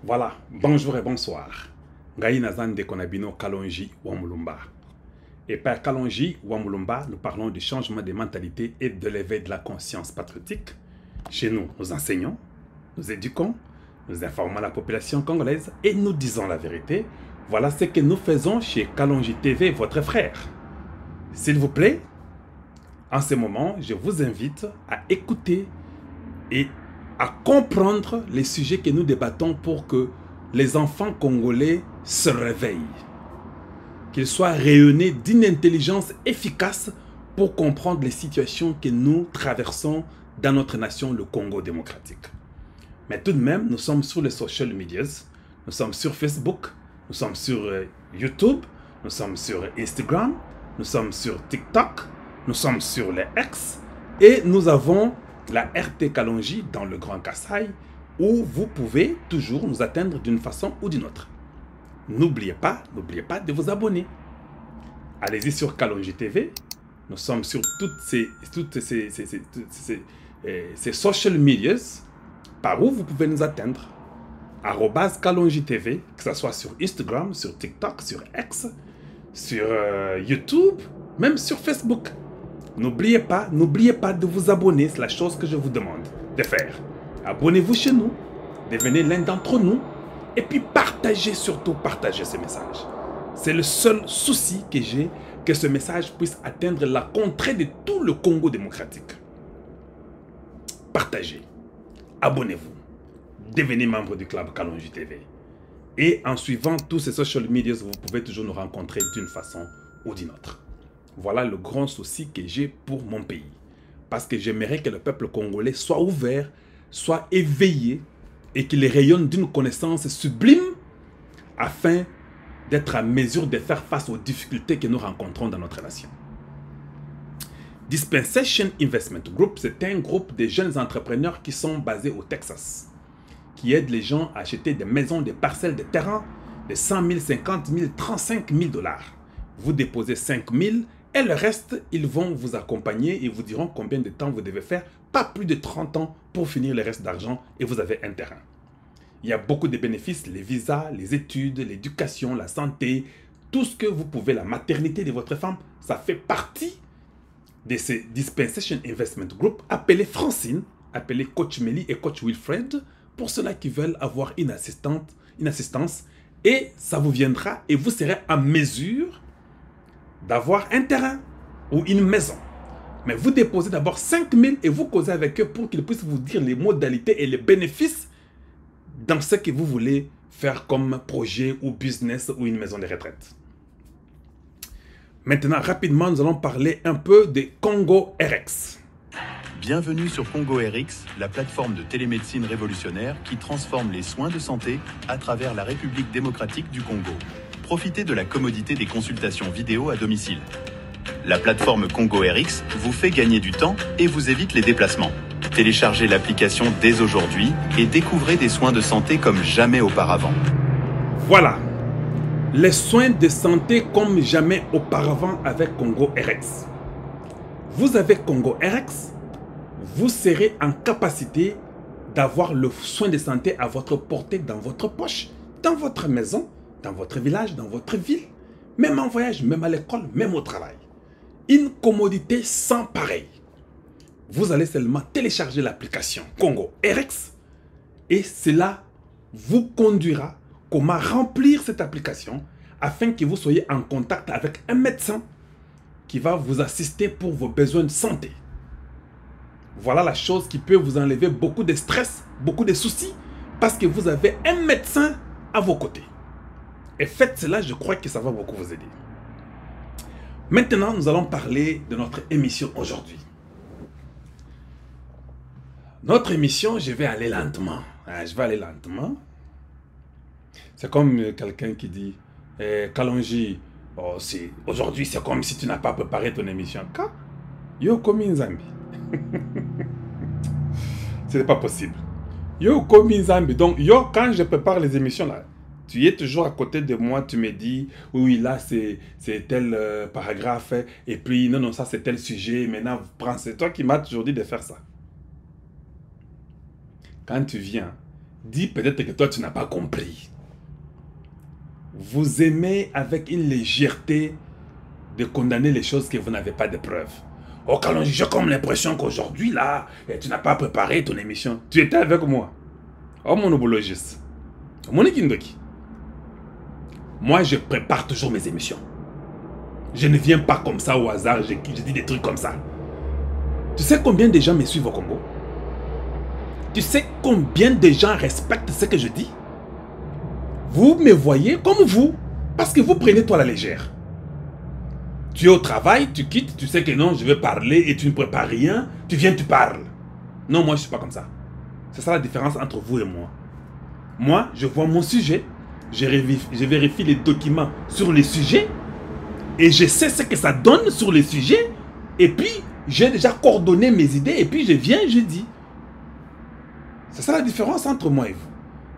Voilà, bonjour et bonsoir. Ngai Nazan de Konabino Kalonji Wamulumba. Et par Kalonji Wamulumba, nous parlons du changement des mentalités et de l'éveil de la conscience patriotique. Chez nous, nous enseignons, nous éduquons, nous informons la population congolaise et nous disons la vérité. Voilà ce que nous faisons chez Kalonji TV, votre frère. S'il vous plaît, en ce moment, je vous invite à écouter et à comprendre les sujets que nous débattons pour que les enfants congolais se réveillent. Qu'ils soient rayonnés d'une intelligence efficace pour comprendre les situations que nous traversons dans notre nation, le Congo démocratique. Mais tout de même, nous sommes sur les social medias, nous sommes sur Facebook, nous sommes sur YouTube, nous sommes sur Instagram, nous sommes sur TikTok, nous sommes sur les X et nous avons la RT Kalonji dans le Grand Kassai où vous pouvez toujours nous atteindre d'une façon ou d'une autre. N'oubliez pas de vous abonner. Allez-y sur Kalonji TV. Nous sommes sur toutes ces social medias par où vous pouvez nous atteindre. @Kalonji TV, que ce soit sur Instagram, sur TikTok, sur X, sur YouTube, même sur Facebook. N'oubliez pas de vous abonner, c'est la chose que je vous demande de faire. Abonnez-vous chez nous, devenez l'un d'entre nous, et puis partagez, surtout partagez ce message. C'est le seul souci que j'ai, que ce message puisse atteindre la contrée de tout le Congo démocratique. Partagez, abonnez-vous, devenez membre du club Kalonji TV. Et en suivant tous ces social media, vous pouvez toujours nous rencontrer d'une façon ou d'une autre. Voilà le grand souci que j'ai pour mon pays. Parce que j'aimerais que le peuple congolais soit ouvert, soit éveillé et qu'il rayonne d'une connaissance sublime afin d'être à mesure de faire face aux difficultés que nous rencontrons dans notre nation. Dispensation Investment Group, c'est un groupe de jeunes entrepreneurs qui sont basés au Texas, qui aident les gens à acheter des maisons, des parcelles, des terrains de 100 000, 50 000, 35 000 dollars. Vous déposez 5 000 et le reste, ils vont vous accompagner et vous diront combien de temps vous devez faire. Pas plus de 30 ans pour finir le reste d'argent et vous avez un terrain. Il y a beaucoup de bénéfices, les visas, les études, l'éducation, la santé, tout ce que vous pouvez, la maternité de votre femme, ça fait partie de ces Dispensation Investment Group. Appelez Francine, appelez Coach Meli et Coach Wilfred pour ceux-là qui veulent avoir une assistance et ça vous viendra et vous serez en mesure d'avoir un terrain ou une maison. Mais vous déposez d'abord 5 000 et vous causez avec eux pour qu'ils puissent vous dire les modalités et les bénéfices dans ce que vous voulez faire comme projet ou business ou une maison de retraite. Maintenant, rapidement, nous allons parler un peu de Congo RX. Bienvenue sur Congo RX, la plateforme de télémédecine révolutionnaire qui transforme les soins de santé à travers la République démocratique du Congo. Profitez de la commodité des consultations vidéo à domicile. La plateforme Congo RX vous fait gagner du temps et vous évite les déplacements. Téléchargez l'application dès aujourd'hui et découvrez des soins de santé comme jamais auparavant. Voilà, les soins de santé comme jamais auparavant avec Congo RX. Vous avez Congo RX, vous serez en capacité d'avoir le soin de santé à votre portée dans votre poche, dans votre maison, dans votre village, dans votre ville, même en voyage, même à l'école, même au travail. Une commodité sans pareil. Vous allez seulement télécharger l'application Congo RX et cela vous conduira comment remplir cette application afin que vous soyez en contact avec un médecin qui va vous assister pour vos besoins de santé. Voilà la chose qui peut vous enlever beaucoup de stress, beaucoup de soucis parce que vous avez un médecin à vos côtés. Et faites cela, je crois que ça va beaucoup vous aider. Maintenant, nous allons parler de notre émission aujourd'hui. Notre émission, je vais aller lentement. Je vais aller lentement. C'est comme quelqu'un qui dit Kalonji, oh, aujourd'hui c'est comme si tu n'as pas préparé ton émission. Ka? Yo komi nzambi. Ce n'est pas possible. Yo komi nzambi. Donc, yo, quand je prépare les émissions là, tu es toujours à côté de moi, tu me dis, oui, là, c'est tel paragraphe, et puis, non, ça, c'est tel sujet, maintenant, c'est toi qui m'as toujours dit de faire ça. Quand tu viens dis peut-être que toi tu n'as pas compris. Vous aimez avec une légèreté de condamner les choses que vous n'avez pas de preuves. Oh Kalonji, j'ai comme l'impression qu'aujourd'hui là, tu n'as pas préparé ton émission. Tu étais avec moi. Oh mon obologiste. Mon Kindoki. Moi je prépare toujours mes émissions. Je ne viens pas comme ça au hasard, je dis des trucs comme ça. Tu sais combien de gens me suivent au Congo? Tu sais combien de gens respectent ce que je dis? Vous me voyez comme vous, parce que vous prenez toi la légère. Tu es au travail, tu quittes, tu sais que non, je vais parler et tu ne prépares rien, tu viens, tu parles. Non, moi je ne suis pas comme ça. C'est ça la différence entre vous et moi. Moi, je vois mon sujet, je vérifie les documents sur les sujets et je sais ce que ça donne sur les sujets et puis j'ai déjà coordonné mes idées et puis je viens, je dis. C'est ça la différence entre moi et vous.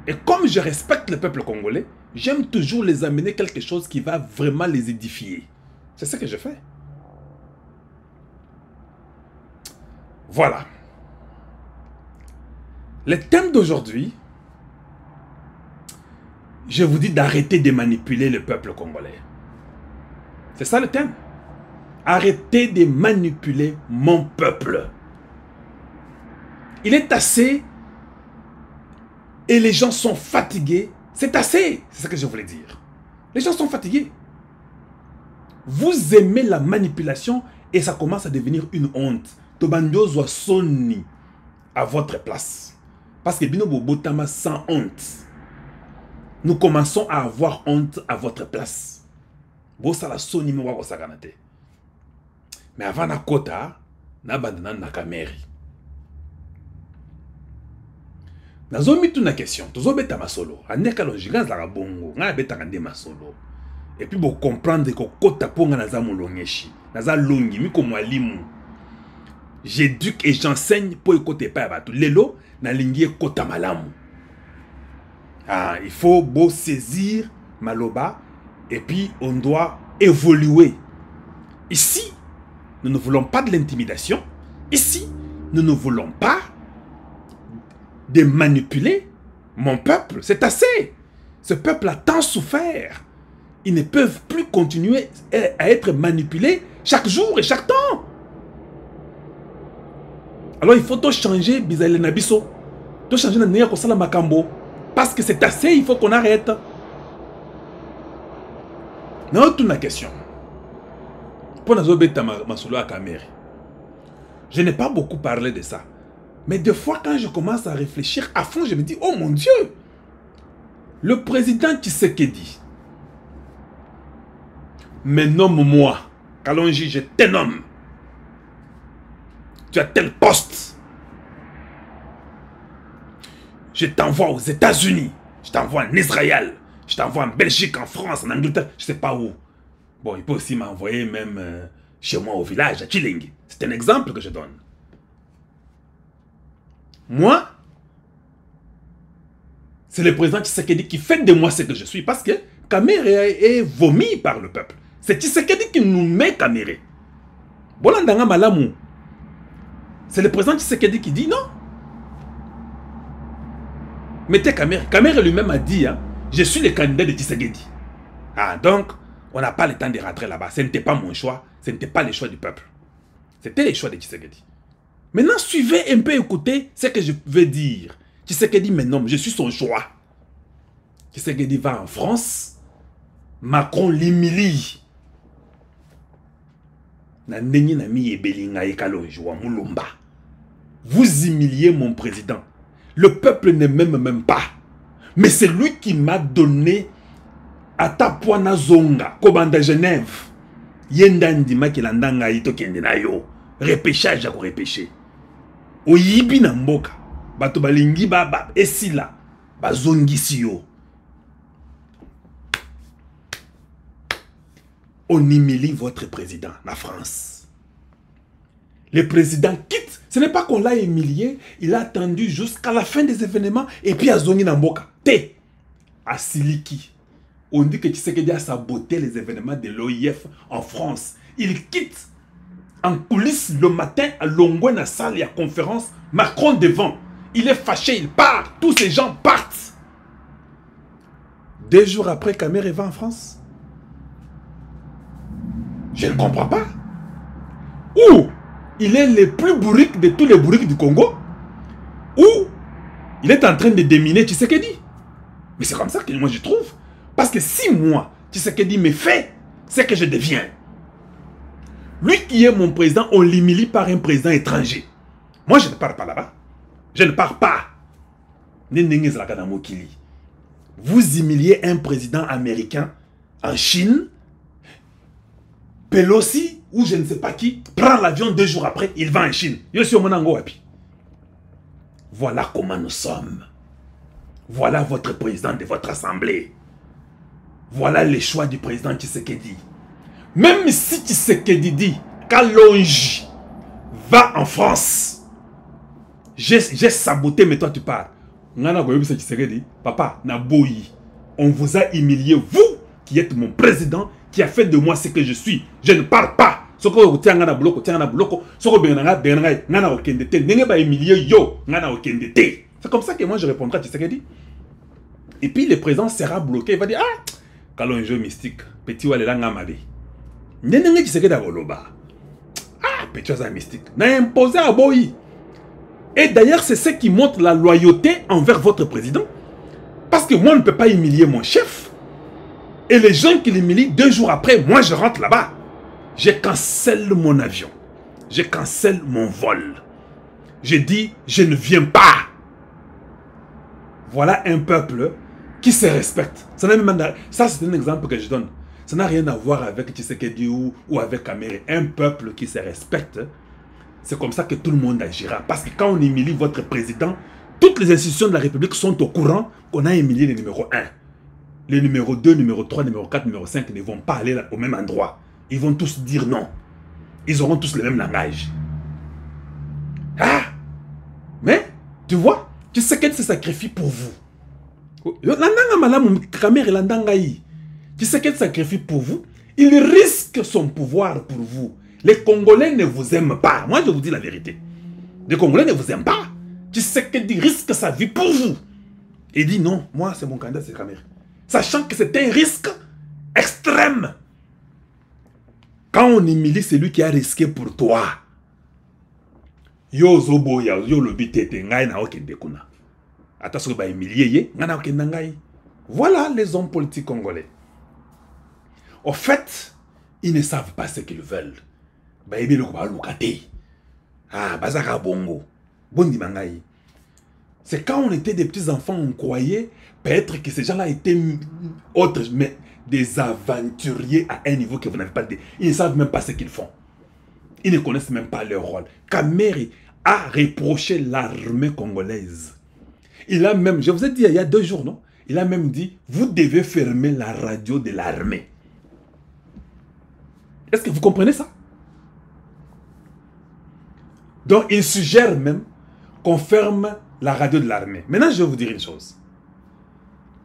Et comme je respecte le peuple congolais, j'aime toujours les amener quelque chose qui va vraiment les édifier. C'est ce que je fais. Voilà. Le thème d'aujourd'hui, je vous dis d'arrêter de manipuler le peuple congolais. C'est ça le thème. Arrêtez de manipuler mon peuple. Il est assez et les gens sont fatigués. C'est assez. C'est ce que je voulais dire. Les gens sont fatigués. Vous aimez la manipulation et ça commence à devenir une honte. Tobandio zoa soni à votre place. Parce que bino bobotama sans honte. Nous commençons à avoir honte à votre place. Bosala soni mwa kosakanate. Mais avant na kota, na bandana na kameri. Nazomi tu na question, tozo beta masolo. Ande Kalonji la bongo, nga beta kande masolo. Et puis vous comprendre que kota ponga naza molongeshi, naza longi mi ko mwalimu. J'éduque et j'enseigne pour écouter pas batou. Lelo na lingi kota malamu. Ah, il faut beau saisir maloba et puis on doit évoluer. Ici, nous ne voulons pas de l'intimidation. Ici, nous ne voulons pas de manipuler mon peuple. C'est assez. Ce peuple a tant souffert. Ils ne peuvent plus continuer à être manipulés chaque jour et chaque temps. Alors il faut tout changer bizarre nabiso. Tout changer na nia kosala makambo parce que c'est assez, il faut qu'on arrête. Non, toute la question. Pour nazobeta masolo à Kameri. Je n'ai pas beaucoup parlé de ça. Mais des fois, quand je commence à réfléchir à fond, je me dis, oh mon Dieu, le président Tshisekedi me nomme-moi. Kalonji, je te nomme. Tu as tel poste. Je t'envoie aux États-Unis. Je t'envoie en Israël. Je t'envoie en Belgique, en France, en Angleterre. Je ne sais pas où. Bon, il peut aussi m'envoyer même chez moi au village, à Chilingi. C'est un exemple que je donne. Moi, c'est le président Tshisekedi qui fait de moi ce que je suis. Parce que Kamere est vomi par le peuple. C'est Tshisekedi qui nous met Kamere. Bolandanga Malamu. C'est le président Tshisekedi qui dit non. Mettez Kamere. Kamere lui-même a dit, hein, je suis le candidat de Tshisekedi. Ah, donc, on n'a pas le temps de rentrer là-bas. Ce n'était pas mon choix. Ce n'était pas le choix du peuple. C'était le choix de Tshisekedi. Maintenant, suivez un peu, écoutez ce que je veux dire. Tshisekedi me nomme, je suis son choix. Tshisekedi va en France. Macron l'humilie. Vous humiliez mon président. Le peuple ne m'aime même pas. Mais c'est lui qui m'a donné Atapuana Zonga, Kobanda Genève. Yendandima Kilandanga Ito Kendenayo. Repêchage à repêcher. Oyibi na mboka. Bato balingi baba esila. Bazongisi yo. On humilie votre président, la France. Le président quitte. Ce n'est pas qu'on l'a humilié. Il a attendu jusqu'à la fin des événements. Et puis à Zongi Namboka. T. À Siliki. On dit que Tshisekedi a saboté les événements de l'OIF en France. Il quitte en coulisses le matin à Longwe, la salle et à conférence. Macron devant. Il est fâché, il part. Tous ces gens partent. 2 jours après, Kamere va en France. Je ne comprends pas. Ou il est le plus bourrique de tous les bourriques du Congo. Ou il est en train de déminer Tshisekedi. Mais c'est comme ça que moi je trouve. Parce que si moi, Tshisekedi me fait, c'est que je deviens. Lui qui est mon président, on l'humilie par un président étranger. Moi je ne pars pas là-bas. Je ne pars pas. Vous humiliez un président américain en Chine. Pelosi, ou je ne sais pas qui, prend l'avion 2 jours après, il va en Chine. Voilà comment nous sommes. Voilà votre président de votre assemblée. Voilà les choix du président Tshisekedi. Même si Tshisekedi dit Kalonji va en France, j'ai saboté, mais toi tu pars. Papa, on vous a humilié, vous qui êtes mon président, qui a fait de moi ce que je suis. Je ne pars pas. C'est comme ça que moi je répondrai à Tshisekedi. Et puis le président sera bloqué. Il va dire, ah, Kalonji mystique, petit ou l'anga mabe. Nenenge Tshisekedi a goloba. Ah, petit ou mystique. N'a imposé à Boyi. Et d'ailleurs, c'est ce qui montre la loyauté envers votre président. Parce que moi, je ne peux pas humilier mon chef. Et les gens qui l'humilient 2 jours après, moi, je rentre là-bas. Je cancelle mon avion. Je cancelle mon vol. Je dis, je ne viens pas. Voilà un peuple qui se respecte. Ça, c'est un exemple que je donne. Ça n'a rien à voir avec Tshisekedi ou avec Kamere. Un peuple qui se respecte. C'est comme ça que tout le monde agira. Parce que quand on humilie votre président, toutes les institutions de la République sont au courant qu'on a humilié le numéro 1. Les numéros 2, numéro 3, numéro 4, numéro 5 ne vont pas aller au même endroit. Ils vont tous dire non. Ils auront tous le même langage. Ah! Mais, tu vois, tu sais qu'elle se sacrifie pour vous. Tu sais qu'elle se sacrifie pour vous. Il risque son pouvoir pour vous. Les Congolais ne vous aiment pas. Moi, je vous dis la vérité. Les Congolais ne vous aiment pas. Tu sais qu'il risque sa vie pour vous. Et il dit non, moi, c'est mon candidat, c'est Kamere. Sachant que c'est un risque extrême. Quand on humilie celui qui a risqué pour toi. Yo zobo ya yo lobi tete ngai na okende kuna. Attention ba humilier ye ngana okende ngai. Voilà les hommes politiques congolais. Au fait, ils ne savent pas ce qu'ils veulent. C'est quand on était des petits enfants, on croyait peut-être que ces gens-là étaient autres, mais des aventuriers à un niveau que vous n'avez pas dit. Ils ne savent même pas ce qu'ils font. Ils ne connaissent même pas leur rôle. Kamere a reproché l'armée congolaise. Il a même, je vous ai dit il y a 2 jours, non? Il a même dit, vous devez fermer la radio de l'armée. Est-ce que vous comprenez ça? Donc, il suggère même qu'on ferme la radio de l'armée. Maintenant, je vais vous dire une chose.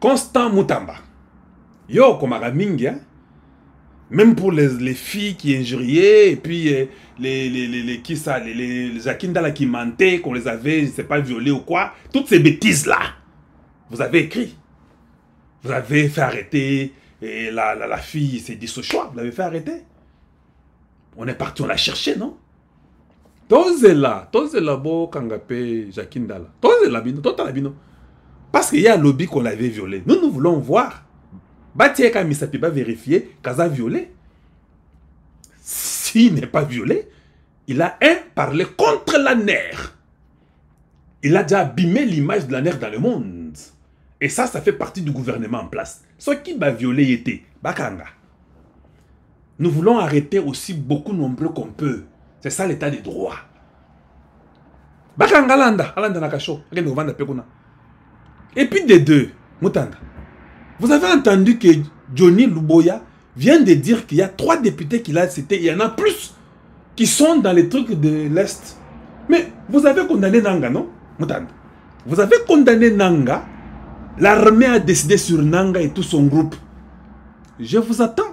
Constant Mutamba. Yo, comme Araminga, même pour les filles qui injuriaient, et puis les Akindala qui mentaient, qu'on les avait, je ne sais pas, violés ou quoi, toutes ces bêtises-là, vous avez écrit. Vous avez fait arrêter, et la fille s'est dit ce choix, vous l'avez fait arrêter. On est parti, on l'a cherché, non? Tozela bo kangape Jakindala. Tozela bino, totala bino. Parce qu'il y a un lobby qu'on l'avait violé. Nous voulons voir. Batieka Misapi va vérifier Kaza violé. S'il n'est pas violé, il a parlé contre la nerf. Il a déjà abîmé l'image de la nerf dans le monde. Et ça fait partie du gouvernement en place. Ce qui va violer était Bakanga. Nous voulons arrêter aussi beaucoup nombreux qu'on peut. C'est ça l'état des droits. Bakanga landa, alanda nakacho, et puis des deux, Mutanda. Vous avez entendu que Johnny Luboya vient de dire qu'il y a 3 députés qu'il a cités, il y en a plus qui sont dans les trucs de l'Est. Mais vous avez condamné Nanga, non, Mutanda? Vous avez condamné Nanga. L'armée a décidé sur Nanga et tout son groupe. Je vous attends.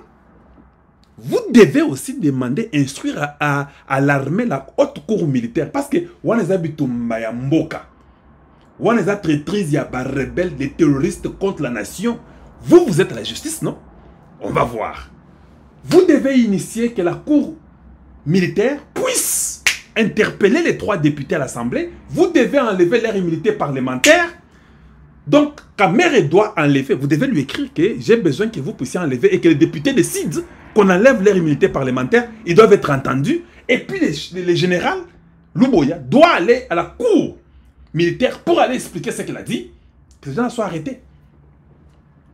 Vous devez aussi demander, instruire à l'armée, la haute cour militaire. Parce que, Wanezabitumba Mboka. On les a traîtrises, il y a des rebelles, des terroristes contre la nation. Vous, vous êtes la justice, non? On va voir. Vous devez initier que la cour militaire puisse interpeller les 3 députés à l'Assemblée. Vous devez enlever leur immunité parlementaire. Donc, quand maire doit enlever, vous devez lui écrire que j'ai besoin que vous puissiez enlever et que les députés décident qu'on enlève leur immunité parlementaire. Ils doivent être entendus. Et puis, les généraux, Luboya, doit aller à la cour militaire pour aller expliquer ce qu'il a dit. Que les gens soient arrêtés.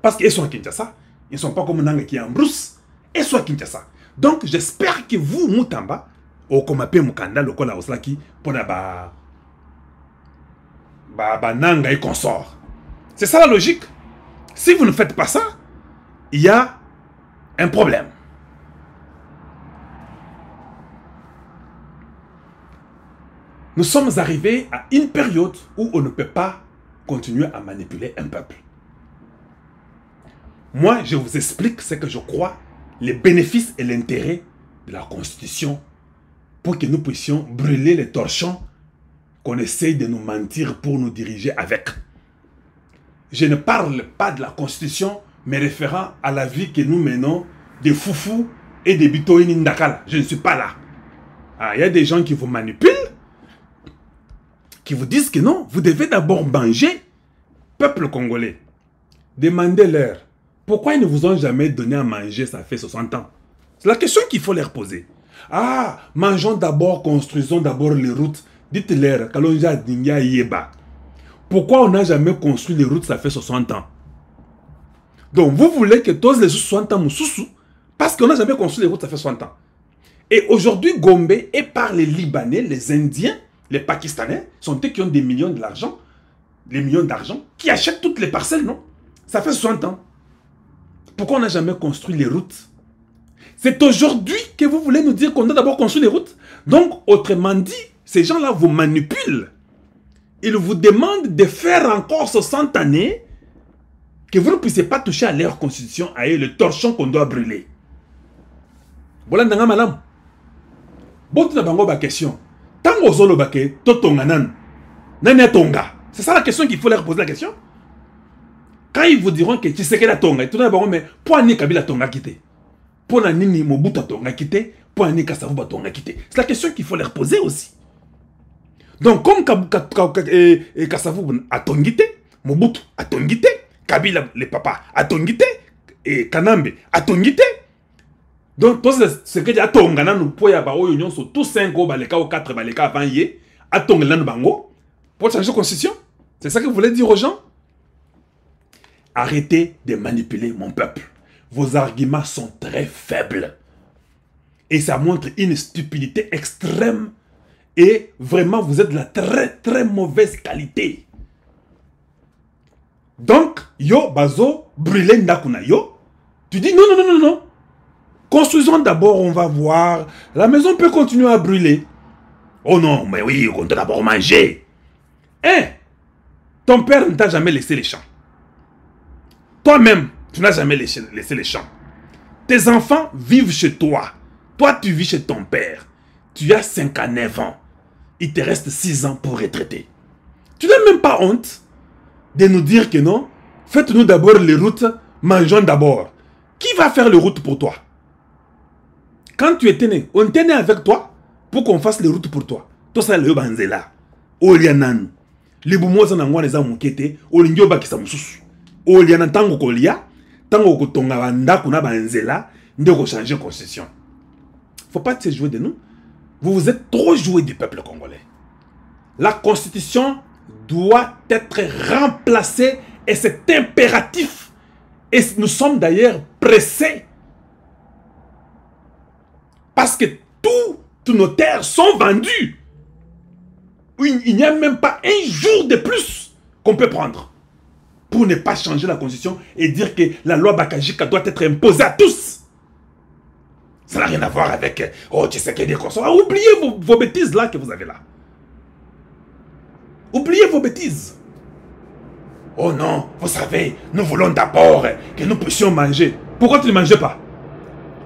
Parce qu'ils sont à Kinshasa. Ils ne sont pas comme Nanga qui est en brousse. Ils sont à Kinshasa. Donc, j'espère que vous, Moutamba, au Komapé Mukanda, le Kola Oslaki, pour Nanga et consort. C'est ça la logique. Si vous ne faites pas ça, il y a un problème. Nous sommes arrivés à une période où on ne peut pas continuer à manipuler un peuple. Moi, je vous explique ce que je crois, les bénéfices et l'intérêt de la Constitution pour que nous puissions brûler les torchons qu'on essaye de nous mentir pour nous diriger avec. Je ne parle pas de la Constitution, mais référant à la vie que nous menons des foufous et des bitoïni ndakala. Je ne suis pas là. Il y a des gens qui vous manipulent, qui vous disent que non, vous devez d'abord manger, peuple congolais. Demandez-leur, pourquoi ils ne vous ont jamais donné à manger, ça fait 60 ans? C'est la question qu'il faut leur poser. Ah, mangeons d'abord, construisons d'abord les routes. Dites-leur, Kalonja Dinga Yeba. Pourquoi on n'a jamais construit les routes, ça fait 60 ans? Donc, vous voulez que tous les 60 ans, Moussoussou, parce qu'on n'a jamais construit les routes, ça fait 60 ans. Et aujourd'hui, Gombe est par les Libanais, les Indiens, les Pakistanais, sont eux qui ont des millions d'argent, qui achètent toutes les parcelles, non? Ça fait 60 ans. Pourquoi on n'a jamais construit les routes? C'est aujourd'hui que vous voulez nous dire qu'on a d'abord construit les routes? Donc, autrement dit, ces gens-là vous manipulent. Ils vous demandent de faire encore 60 années que vous ne puissiez pas toucher à leur constitution, à le torchon qu'on doit brûler. Voilà, nanga malam. Bon, tu n'as pas de question. Tant que vous avez tonga. C'est ça la question qu'il faut leur poser la question. Quand ils vous diront que tu sais que la tonga, tu n'as pas mais pour ni Kabila tonga quitté. Pour ni Mobutu tonga quitté, pour ni Kasavuba tonga quitté. C'est la question qu'il faut leur poser aussi. Donc, comme Kasavuba a tongité, Mobutu a tongité, Kabila, les papas, a tongité, et Kanambe a tongité. Donc, tout ce que a tongana nous pouvons avoir union sur tous 5 baleka ou 4 baleka avant yé, a tongana bango, pour changer la constitution. C'est ça que vous voulez dire aux gens? Arrêtez de manipuler mon peuple. Vos arguments sont très faibles. Et ça montre une stupidité extrême. Et vraiment, vous êtes de la très mauvaise qualité. Donc, yo, bazo, brûler ndakuna yo. Tu dis non, non, non, non, non. Construisons d'abord, on va voir. La maison peut continuer à brûler. Oh non, mais oui, on doit d'abord manger. Hein? Ton père ne t'a jamais laissé les champs. Toi-même, tu n'as jamais laissé les champs. Tes enfants vivent chez toi. Toi, tu vis chez ton père. Tu as 5 à 9 ans. Il te reste 6 ans pour retraiter. Tu n'as même pas honte de nous dire que non. Faites-nous d'abord les routes, mangeons d'abord. Qui va faire les routes pour toi? Quand tu étais né, on était né avec toi pour qu'on fasse les routes pour toi. Tout ça, le banzela. Olianan. Les boumois n'ont pas mukete. Olingyo bakisa mususu. Olianan tango kolia. Tango kotonga banda kuna banzela. Ndeko changer constitution. Faut pas se jouer de nous. Vous vous êtes trop joué du peuple congolais. La constitution doit être remplacée et c'est impératif. Et nous sommes d'ailleurs pressés. Parce que toutes nos terres sont vendues. Il n'y a même pas un jour de plus qu'on peut prendre pour ne pas changer la constitution et dire que la loi Bakajika doit être imposée à tous. Ça n'a rien à voir avec oh, tu sais qu'il y a des consorts. Oubliez vos bêtises là que vous avez là. Oubliez vos bêtises. Oh non, vous savez, nous voulons d'abord que nous puissions manger. Pourquoi tu ne manges pas?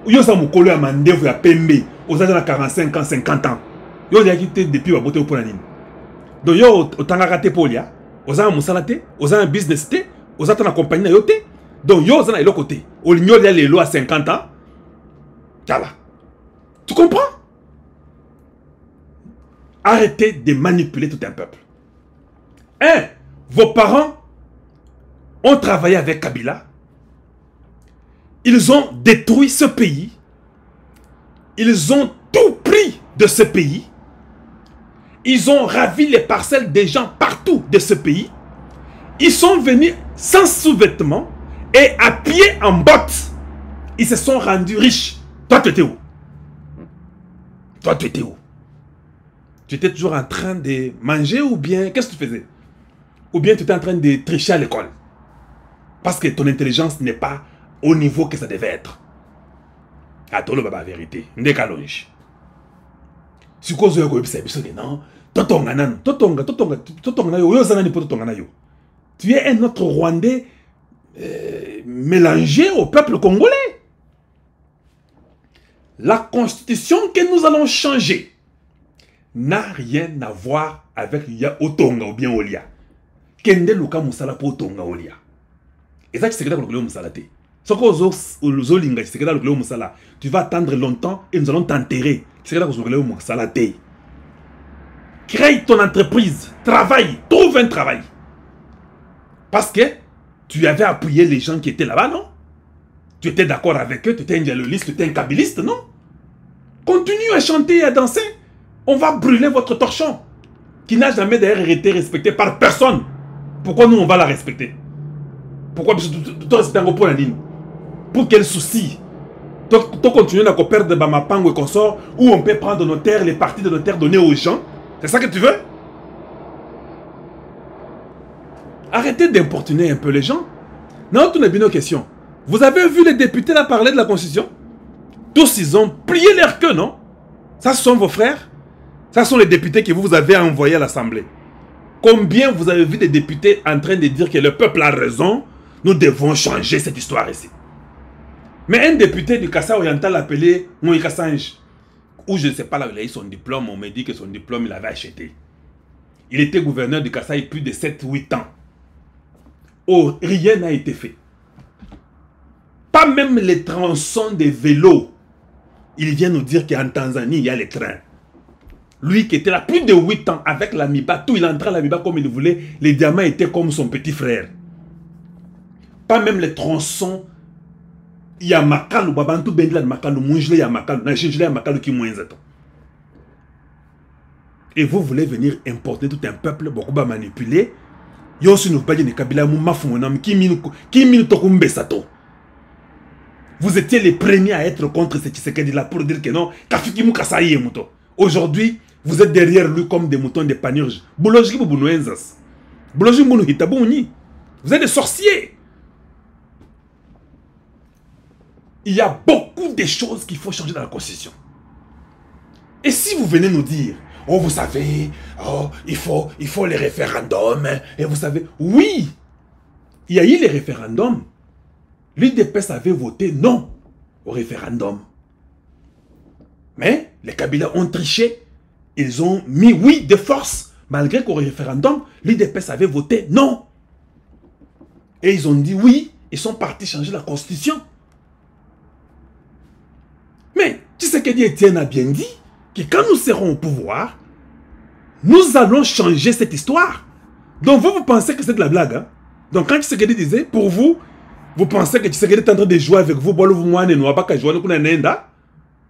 Yo sa mukolo ya mandevu ya pembe. Aux âges de 45 ans, 50 ans. Yo ya quitté depuis la beauté au Polanine. Donc yo otanga raté polia. Oza un musalate, oza un business te, oza ta na compagnie na yote. Donc yo oza na elo côté. O l'ignore les lois à 50 ans. Voilà. Tu comprends? Arrêtez de manipuler tout un peuple. Vos parents ont travaillé avec Kabila. Ils ont détruit ce pays. Ils ont tout pris de ce pays. Ils ont ravi les parcelles des gens partout de ce pays. Ils sont venus sans sous-vêtements et à pied en bottes. Ils se sont rendus riches. Toi, tu étais où? Toi, tu étais où? Tu étais toujours en train de manger ou bien qu'est-ce que tu faisais? Ou bien tu étais en train de tricher à l'école? Parce que ton intelligence n'est pas au niveau que ça devait être. Attends, le baba vérité. Ndékalonge. Si cause de non, tu es un autre Rwandais mélangé au peuple congolais. La constitution que nous allons changer n'a rien à voir avec Otonga ou bien Olia. Kende Luka Musala pour Otonga Olia. Et ça, c'est que le Musala. Tu vas attendre longtemps et nous allons t'enterrer. C'est que le Musala. Crée ton entreprise, travaille, trouve un travail. Parce que tu avais appuyé les gens qui étaient là-bas, non? Tu étais d'accord avec eux, tu étais un dialogiste, tu étais un kabbyliste, non? Continue à chanter et à danser. On va brûler votre torchon, qui n'a jamais d'ailleurs été respecté par personne. Pourquoi nous, on va la respecter? Pourquoi? Parce que tu respectes un pour la ligne. Pour quel souci? Tu continues à perdre Bamapango et consort, où on peut prendre nos terres, les parties de nos terres données aux gens. C'est ça que tu veux? Arrêtez d'importuner un peu les gens. Non, tout n'est bien nos questions. Vous avez vu les députés là parler de la Constitution? Tous, ils ont plié leur queue, non? Ça, ce sont vos frères? Ça, ce sont les députés que vous avez envoyés à l'Assemblée. Combien vous avez vu des députés en train de dire que le peuple a raison, nous devons changer cette histoire ici? Mais un député du Kassai oriental appelé Moïka Sange, où je ne sais pas là où il a eu son diplôme, on m'a dit que son diplôme il avait acheté. Il était gouverneur du Kassai plus de 7-8 ans. Oh, rien n'a été fait. Pas même les tronçons des vélos. Il vient nous dire qu'en Tanzanie, il y a les trains. Lui qui était là plus de 8 ans avec l'Amiba, tout il entrait à l'Amiba comme il voulait, les diamants étaient comme son petit frère. Pas même les tronçons. Il y a Makalu, Babantou Bendla Makalu, Mounjle Yamakalu, Najinjle Yamakalu qui moins zato. Et vous voulez venir importer tout un peuple, beaucoup de manipuler. Yo si nous badine Kabila Moumafumonam, qui minu tokumbe sato. Vous étiez les premiers à être contre ce Tshisekedi là pour dire que non, Kafiki Mukasaïe Mouto. Aujourd'hui, vous êtes derrière lui comme des moutons de panurge. Boulogi Boubounoenzas. Boulogi Mounou Hitabouni. Vous êtes des sorciers. Il y a beaucoup de choses qu'il faut changer dans la Constitution. Et si vous venez nous dire, oh vous savez, oh, il faut les référendums, et vous savez, oui, il y a eu les référendums. L'UDPS avait voté non au référendum. Mais les Kabila ont triché, ils ont mis oui de force, malgré qu'au référendum, l'UDPS avait voté non. Et ils ont dit oui, ils sont partis changer la Constitution. Mais Tshisekedi Etienne a bien dit que quand nous serons au pouvoir, nous allons changer cette histoire. Donc vous pensez que c'est de la blague. Hein? Donc quand Tshisekedi disait, pour vous, vous pensez que Tshisekedi est en train de jouer avec vous,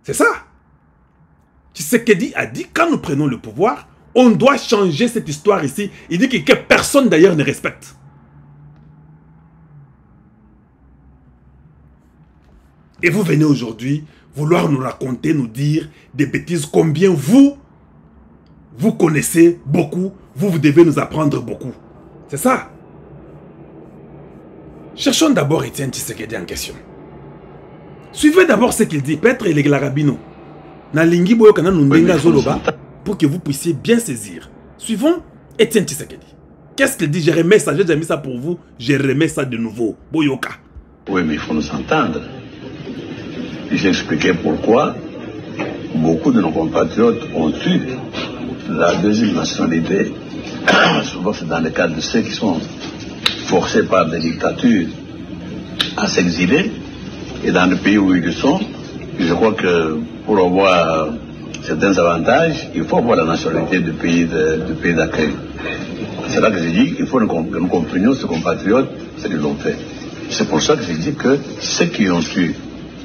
c'est ça. Tshisekedi a dit, quand nous prenons le pouvoir, on doit changer cette histoire ici. Il dit que personne d'ailleurs ne respecte. Et vous venez aujourd'hui vouloir nous raconter, nous dire des bêtises, combien vous connaissez beaucoup, vous devez nous apprendre beaucoup. C'est ça. Cherchons d'abord Etienne Tshisekedi en question. Suivez d'abord ce qu'il dit, Petre et les Larabino. Pour que vous puissiez bien saisir. Suivons Etienne Tshisekedi. Qu'est-ce qu'il dit? Je remets ça, j'ai déjà mis ça pour vous, je remets ça de nouveau. Boyoka. Oui, mais il faut nous entendre. J'expliquais pourquoi beaucoup de nos compatriotes ont eu la deuxième nationalité souvent c'est dans le cadre de ceux qui sont forcés par des dictatures à s'exiler, et dans le pays où ils sont, je crois que pour avoir certains avantages, il faut avoir la nationalité du pays d'accueil. C'est là que j'ai dit qu'il faut que nous comprenions ce compatriotes, ce qu'ils ont fait. C'est pour ça que j'ai dit que ceux qui ont eu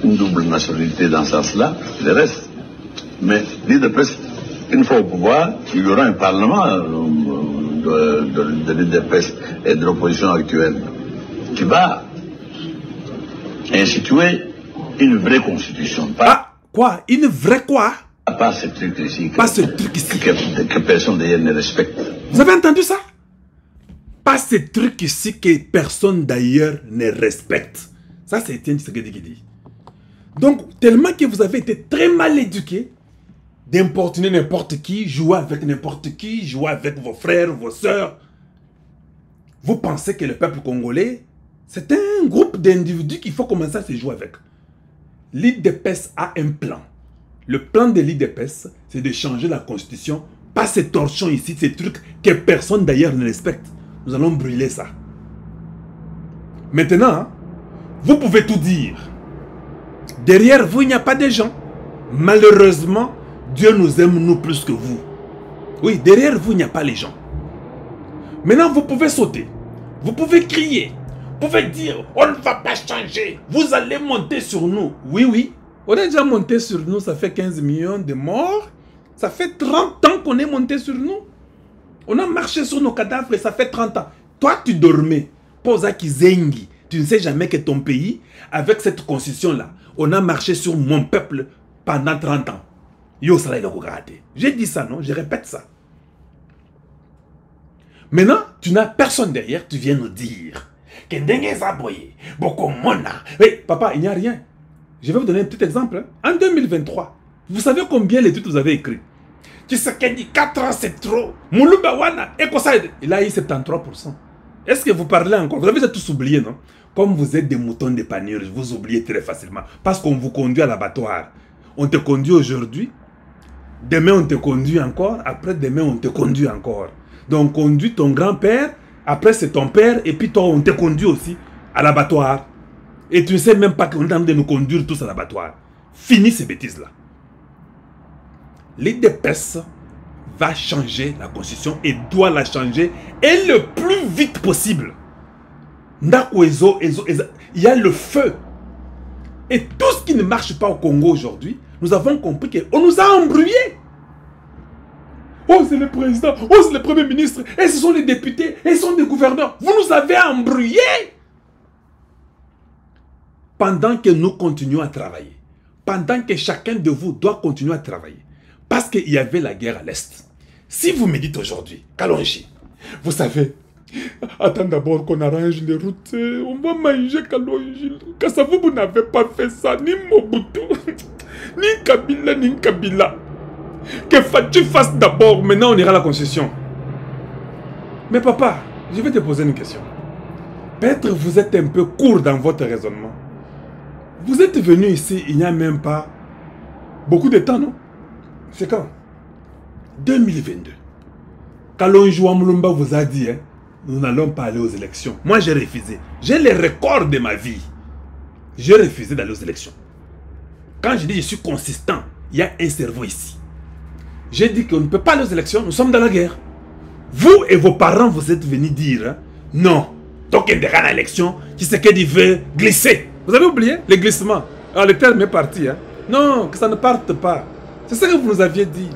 une double nationalité dans ce sens-là, le reste. Mais l'île de presse, une fois au pouvoir, il y aura un parlement de l'île de presse et de l'opposition actuelle qui va instituer une vraie constitution. Quoi? Une vraie quoi? Pas ce truc ici. Pas ce truc ici. Que personne d'ailleurs ne respecte. Vous avez entendu ça? Pas ce truc ici que personne d'ailleurs ne respecte. Ça, c'est Étienne Tshisekedi qui dit. Donc, tellement que vous avez été très mal éduqué, d'importuner n'importe qui, jouer avec n'importe qui, jouer avec vos frères, vos sœurs. Vous pensez que le peuple congolais, c'est un groupe d'individus qu'il faut commencer à se jouer avec. L'IDPS a un plan. Le plan de l'IDPS, c'est de changer la constitution, pas ces torchons ici, ces trucs que personne d'ailleurs ne respecte. Nous allons brûler ça. Maintenant, hein, vous pouvez tout dire. Derrière vous, il n'y a pas de gens. Malheureusement, Dieu nous aime nous plus que vous. Oui, derrière vous, il n'y a pas les gens. Maintenant, vous pouvez sauter. Vous pouvez crier. Vous pouvez dire, on ne va pas changer. Vous allez monter sur nous. Oui, oui. On est déjà monté sur nous, ça fait 15 millions de morts. Ça fait 30 ans qu'on est monté sur nous. On a marché sur nos cadavres et ça fait 30 ans. Toi, tu dormais. Posa Kizengi. Tu ne sais jamais que ton pays, avec cette constitution-là, on a marché sur mon peuple pendant 30 ans. Yo, ça l'a regardé. J'ai dit ça, non? Je répète ça. Maintenant, tu n'as personne derrière, tu viens nous dire que Dengue Zaboye, beaucoup mona. Oui, papa, il n'y a rien. Je vais vous donner un petit exemple. Hein. En 2023, vous savez combien d'études vous avez écrit? Tu sais qu'il dit 4 ans c'est trop. Moulouba Wana, il a eu 73%. Est-ce que vous parlez encore? Vous avez tous oublié, non? Comme vous êtes des moutons de panure, vous oubliez très facilement. Parce qu'on vous conduit à l'abattoir. On te conduit aujourd'hui. Demain, on te conduit encore. Après, demain, on te conduit encore. Donc, on conduit ton grand-père. Après, c'est ton père. Et puis, toi, on te conduit aussi à l'abattoir. Et tu ne sais même pas qu'on est en train de nous conduire tous à l'abattoir. Fini ces bêtises-là. L'IDPS va changer la constitution et doit la changer et le plus vite possible. Il y a le feu. Et tout ce qui ne marche pas au Congo aujourd'hui, nous avons compris qu'on nous a embrouillés. Oh, c'est le président, oh, c'est le premier ministre, et ce sont les députés, et ce sont des gouverneurs. Vous nous avez embrouillés. Pendant que nous continuons à travailler, pendant que chacun de vous doit continuer à travailler, parce qu'il y avait la guerre à l'Est. Si vous me dites aujourd'hui, Kalonji, vous savez, attends d'abord qu'on arrange les routes, on va manger Kalonji. Kassavou, vous n'avez pas fait ça, ni Mobutu, ni Kabila, ni Kabila. Que tu fasses d'abord, maintenant on ira à la concession. Mais papa, je vais te poser une question. Peut-être vous êtes un peu court dans votre raisonnement. Vous êtes venu ici, il n'y a même pas beaucoup de temps, non? C'est quand? 2022. Kalonji Wamulumba vous a dit, hein, nous n'allons pas aller aux élections. Moi, j'ai refusé. J'ai les records de ma vie. J'ai refusé d'aller aux élections. Quand je dis je suis consistant, il y a un cerveau ici. J'ai dit qu'on ne peut pas aller aux élections, nous sommes dans la guerre. Vous et vos parents, vous êtes venus dire, hein, non, donc il y a une élection, Tshisekedi veut glisser. Vous avez oublié les glissements? Alors le terme est parti. Hein? Non, que ça ne parte pas. C'est ça que vous nous aviez dit.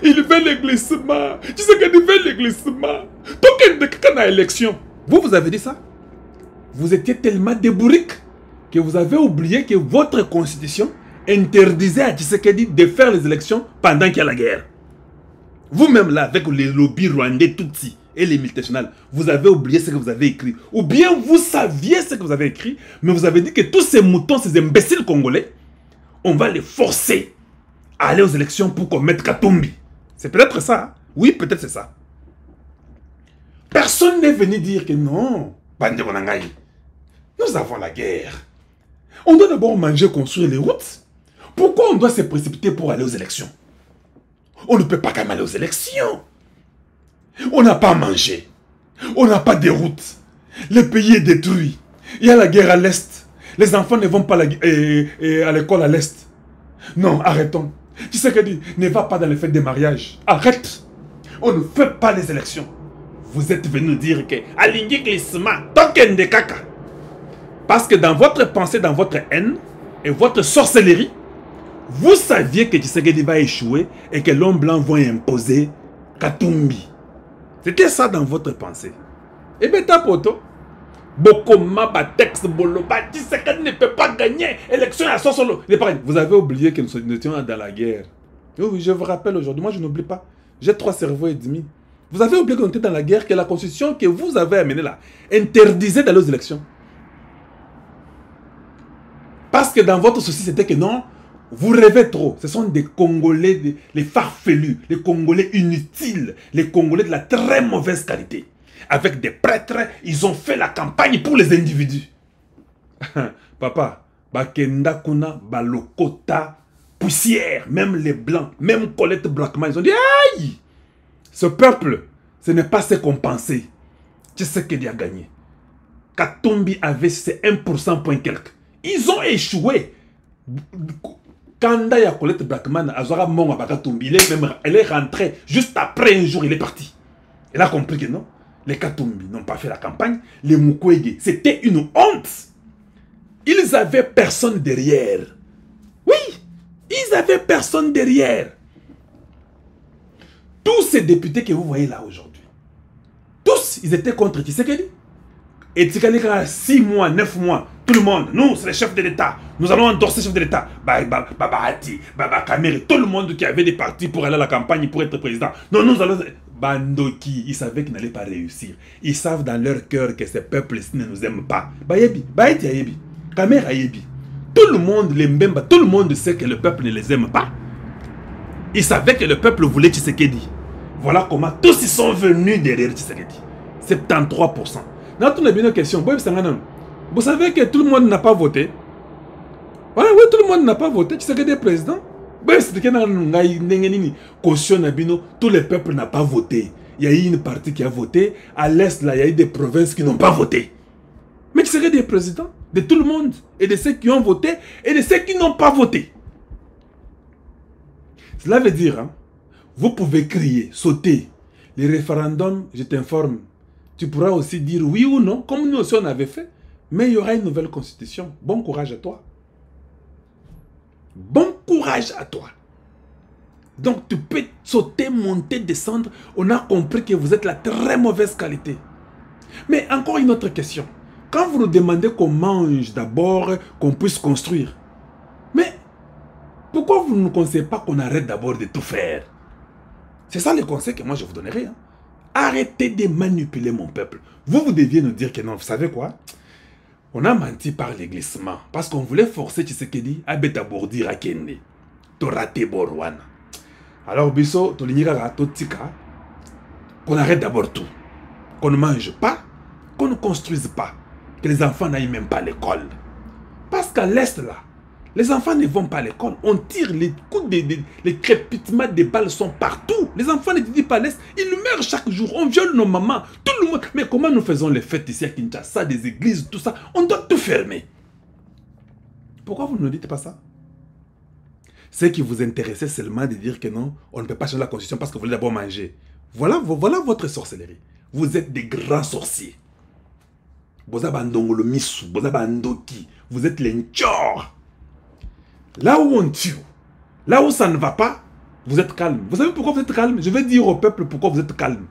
Il veut les glissements. Tshisekedi veut les glissements. Donc il y a une élection. Vous avez dit ça? Vous étiez tellement débourrique que vous avez oublié que votre constitution interdisait à Tshisekedi de faire les élections pendant qu'il y a la guerre. Vous-même là, avec les lobbies rwandais Tutsi et les multinationales, vous avez oublié ce que vous avez écrit. Ou bien vous saviez ce que vous avez écrit, mais vous avez dit que tous ces moutons, ces imbéciles congolais, on va les forcer à aller aux élections pour qu'on mette Katumbi. C'est peut-être ça. Hein? Oui, peut-être c'est ça. Personne n'est venu dire que non. Nous avons la guerre. On doit d'abord manger, construire les routes. Pourquoi on doit se précipiter pour aller aux élections? On ne peut pas quand même aller aux élections. On n'a pas mangé. On n'a pas de routes. Le pays est détruit. Il y a la guerre à l'Est. Les enfants ne vont pas à l'école à l'Est. Non, arrêtons. Tu sais que dit, ne va pas dans les fêtes des mariages. Arrête. On ne fait pas les élections. Vous êtes venu dire que aligner glissement, token de caca. Parce que dans votre pensée, dans votre haine et votre sorcellerie, vous saviez que Tshisekedi va échouer et que l'homme blanc va imposer Katumbi. C'était ça dans votre pensée. Et bien, ta poto, Bokoma, Batex, Boloba, Tshisekedi ne peut pas gagner élection à son solo. Vous avez oublié que nous étions dans la guerre. Oui, je vous rappelle aujourd'hui, moi je n'oublie pas. J'ai 3 cerveaux et demi. Vous avez oublié qu'on était dans la guerre, que la constitution que vous avez amenée là interdisait d'aller aux élections. Parce que dans votre souci, c'était que non, vous rêvez trop. Ce sont des Congolais, les farfelus, les Congolais inutiles, les Congolais de la très mauvaise qualité. Avec des prêtres, ils ont fait la campagne pour les individus. Papa, Bakenda Kuna, Balokota, poussière, même les blancs, même Colette Blackman, ils ont dit aïe! Ce peuple, ce n'est pas ce qu'on pensait. Tu sais qu'il a gagné. Katumbi avait ses 1% point quelque. Ils ont échoué. Quand il y a Colette Blackman, Azora Monga Bakatumbi, elle est rentrée juste après un jour, il est parti. Elle a compris que non. Les Katumbi n'ont pas fait la campagne. Les Mukwege, c'était une honte. Ils avaient personne derrière. Oui, ils avaient personne derrière. Tous ces députés que vous voyez là aujourd'hui, tous, ils étaient contre Tshisekedi. Et Tshisekedi, 6 mois, 9 mois, tout le monde, nous, c'est les chefs de l'État. Nous allons endorser le chef de l'État. Babati, Baba Kamere, tout le monde qui avait des partis pour aller à la campagne, pour être président. Non, nous allons... Bandoki, ils savaient qu'ils n'allaient pas réussir. Ils savent dans leur cœur que ces peuples-ci ne nous aiment pas. Bayebi, Baïti Ayebi, Kamere Ayebi. Tout le monde, les Mbemba, tout le monde sait que le peuple ne les aime pas. Ils savaient que le peuple voulait Tshisekedi. Voilà comment tous ils sont venus derrière Tshisekedi. 73%. Dans toutes les bien questions, vous savez que tout le monde n'a pas voté. Oui, tout le monde n'a pas voté. Tshisekedi est président. Tout le peuple n'a pas voté. Il y a eu une partie qui a voté. À l'Est, là, il y a eu des provinces qui n'ont pas voté. Mais Tshisekedi est président de tout le monde. Et de ceux qui ont voté et de ceux qui n'ont pas voté. Cela veut dire, hein, vous pouvez crier, sauter. Les référendums, je t'informe, tu pourras aussi dire oui ou non, comme nous aussi on avait fait. Mais il y aura une nouvelle constitution. Bon courage à toi. Bon courage à toi. Donc tu peux sauter, monter, descendre. On a compris que vous êtes la très mauvaise qualité. Mais encore une autre question. Quand vous nous demandez qu'on mange d'abord, qu'on puisse construire. Mais pourquoi vous ne nous conseillez pas qu'on arrête d'abord de tout faire? C'est ça le conseil que moi je vous donnerai. Hein. Arrêtez de manipuler mon peuple. Vous deviez nous dire que non, vous savez quoi? On a menti par les glissements. Parce qu'on voulait forcer Tshisekedi à Betabourdi Rakende. Torate Borwana. Alors, Bisso, Tolinika Totika, qu'on arrête d'abord tout. Qu'on ne mange pas, qu'on ne construise pas. Que les enfants n'aillent même pas à l'école. Parce qu'à l'Est, là, les enfants ne vont pas à l'école. On tire les coups, les crépitements des balles sont partout. Les enfants n'étudient pas à l'Est. Ils meurent chaque jour. On viole nos mamans. Tout le monde. Mais comment nous faisons les fêtes ici à Kinshasa, des églises, tout ça? On doit tout fermer. Pourquoi vous ne nous dites pas ça? Ce qui vous intéressait seulement de dire que non, on ne peut pas changer la constitution parce que vous voulez d'abord manger. Voilà votre sorcellerie. Vous êtes des grands sorciers. Vous êtes les Nchor. Là où on tue, là où ça ne va pas, vous êtes calme. Vous savez pourquoi vous êtes calme? Je vais dire au peuple pourquoi vous êtes calme.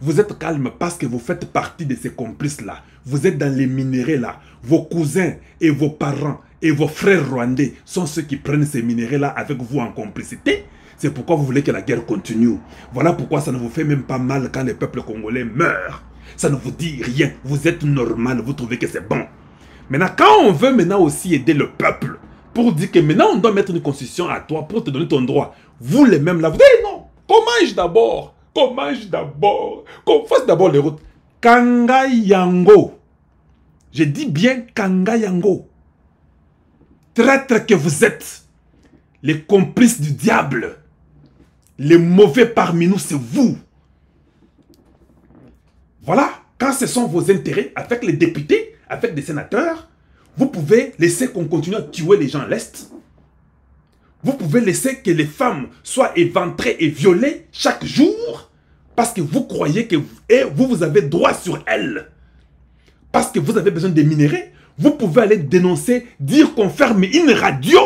Vous êtes calme parce que vous faites partie de ces complices-là. Vous êtes dans les minéraux là. Vos cousins et vos parents et vos frères rwandais sont ceux qui prennent ces minéraux-là avec vous en complicité. C'est pourquoi vous voulez que la guerre continue. Voilà pourquoi ça ne vous fait même pas mal quand le peuple congolais meurt. Ça ne vous dit rien. Vous êtes normal. Vous trouvez que c'est bon. Maintenant, quand on veut maintenant aussi aider le peuple, pour dire que maintenant on doit mettre une constitution à toi pour te donner ton droit. Vous les mêmes là, vous dites non, qu'on mange d'abord. Qu'on mange d'abord. Qu'on fasse d'abord les routes. Kanga Yango. Je dis bien Kanga Yango. Traîtres que vous êtes. Les complices du diable. Les mauvais parmi nous, c'est vous. Voilà, quand ce sont vos intérêts, avec les députés, avec des sénateurs, vous pouvez laisser qu'on continue à tuer les gens à l'Est. Vous pouvez laisser que les femmes soient éventrées et violées chaque jour parce que vous croyez que vous avez droit sur elles. Parce que vous avez besoin de minéraux. Vous pouvez aller dénoncer, dire qu'on ferme une radio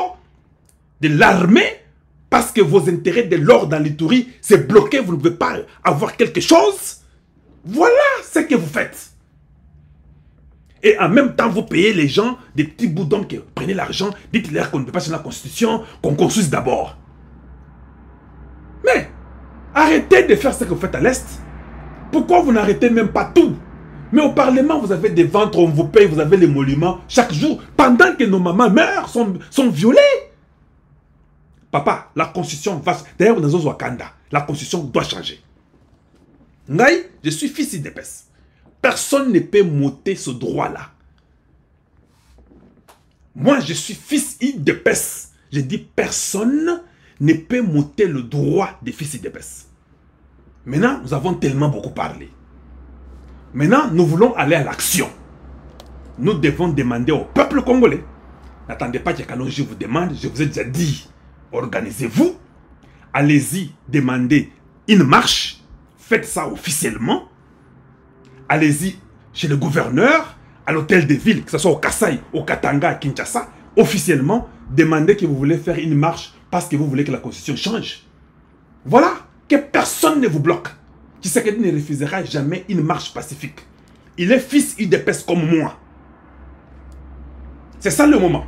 de l'armée parce que vos intérêts de l'or dans l'Ituri, c'est bloqué, vous ne pouvez pas avoir quelque chose. Voilà ce que vous faites. Et en même temps, vous payez les gens des petits bouts d'hommes qui prennent l'argent, dites-leur qu'on ne peut pas changer la constitution, qu'on construise d'abord. Mais, arrêtez de faire ce que vous faites à l'Est. Pourquoi vous n'arrêtez même pas tout? Mais au Parlement, vous avez des ventres, on vous paye, vous avez les monuments chaque jour, pendant que nos mamans meurent, sont violées. Papa, la constitution va... D'ailleurs, dans Wakanda, la constitution doit changer. Ngaï, je suis fils d'Idepes. Personne ne peut m'ôter ce droit-là. Moi, je suis fils d'Idepes. Je dis personne ne peut m'ôter le droit des fils d'Idepes. Maintenant, nous avons tellement beaucoup parlé. Maintenant, nous voulons aller à l'action. Nous devons demander au peuple congolais. N'attendez pas que Kalonji vous demande, je vous ai déjà dit, organisez-vous, allez-y demander une marche, faites ça officiellement. Allez-y chez le gouverneur, à l'hôtel de ville, que ce soit au Kasaï, au Katanga, à Kinshasa, officiellement, demandez que vous voulez faire une marche parce que vous voulez que la constitution change. Voilà, que personne ne vous bloque. Tshisekedi ne refusera jamais une marche pacifique. Il est fils UDPS comme moi. C'est ça le moment.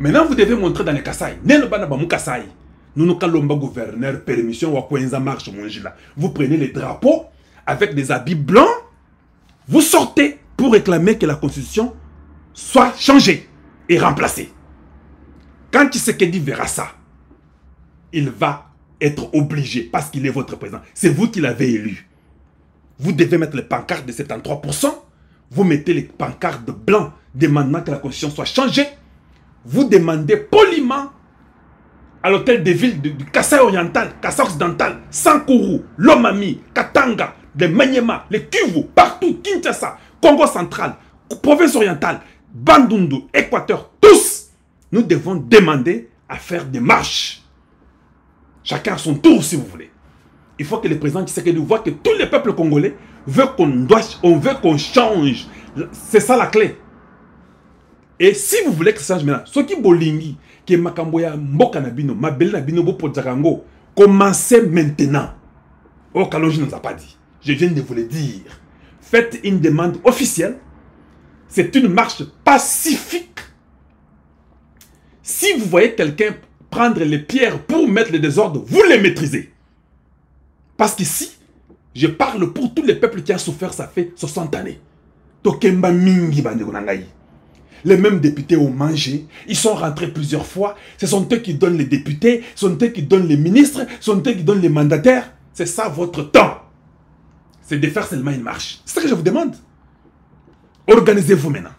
Maintenant, vous devez montrer dans les Kasaï. Nous nous kalomba gouverneur, permission, wakwenza marche monjila. Vous prenez les drapeaux avec des habits blancs. Vous sortez pour réclamer que la constitution soit changée et remplacée. Quand Tshisekedi verra ça, il va être obligé, parce qu'il est votre président. C'est vous qui l'avez élu. Vous devez mettre les pancartes de 73%. Vous mettez les pancartes blancs demandant que la constitution soit changée. Vous demandez poliment à l'hôtel de ville du Kasaï oriental, Kasaï occidental, Sankuru, Lomami, Katanga, les Maniema, les Kivu, partout, Kinshasa, Congo central, province orientale, Bandundu, Équateur, tous, nous devons demander à faire des marches. Chacun à son tour, si vous voulez. Il faut que le président Tshisekedi voit que tous les peuples congolais veulent qu'on change. C'est ça la clé. Et si vous voulez que ça change maintenant, ceux qui bolingi, qui makamboya mboka nabino, mabeli nabino bo podjakango, commencez maintenant. Oh, Kalonji ne nous a pas dit. Je viens de vous le dire. Faites une demande officielle. C'est une marche pacifique. Si vous voyez quelqu'un prendre les pierres pour mettre le désordre, vous les maîtrisez. Parce qu'ici, je parle pour tous les peuples qui ont souffert, ça fait 60 années. Tokemba mingi bandegonangaï. Les mêmes députés ont mangé, ils sont rentrés plusieurs fois. Ce sont eux qui donnent les députés, ce sont eux qui donnent les ministres, ce sont eux qui donnent les mandataires. C'est ça votre temps. C'est de faire seulement une marche. C'est ce que je vous demande. Organisez-vous maintenant.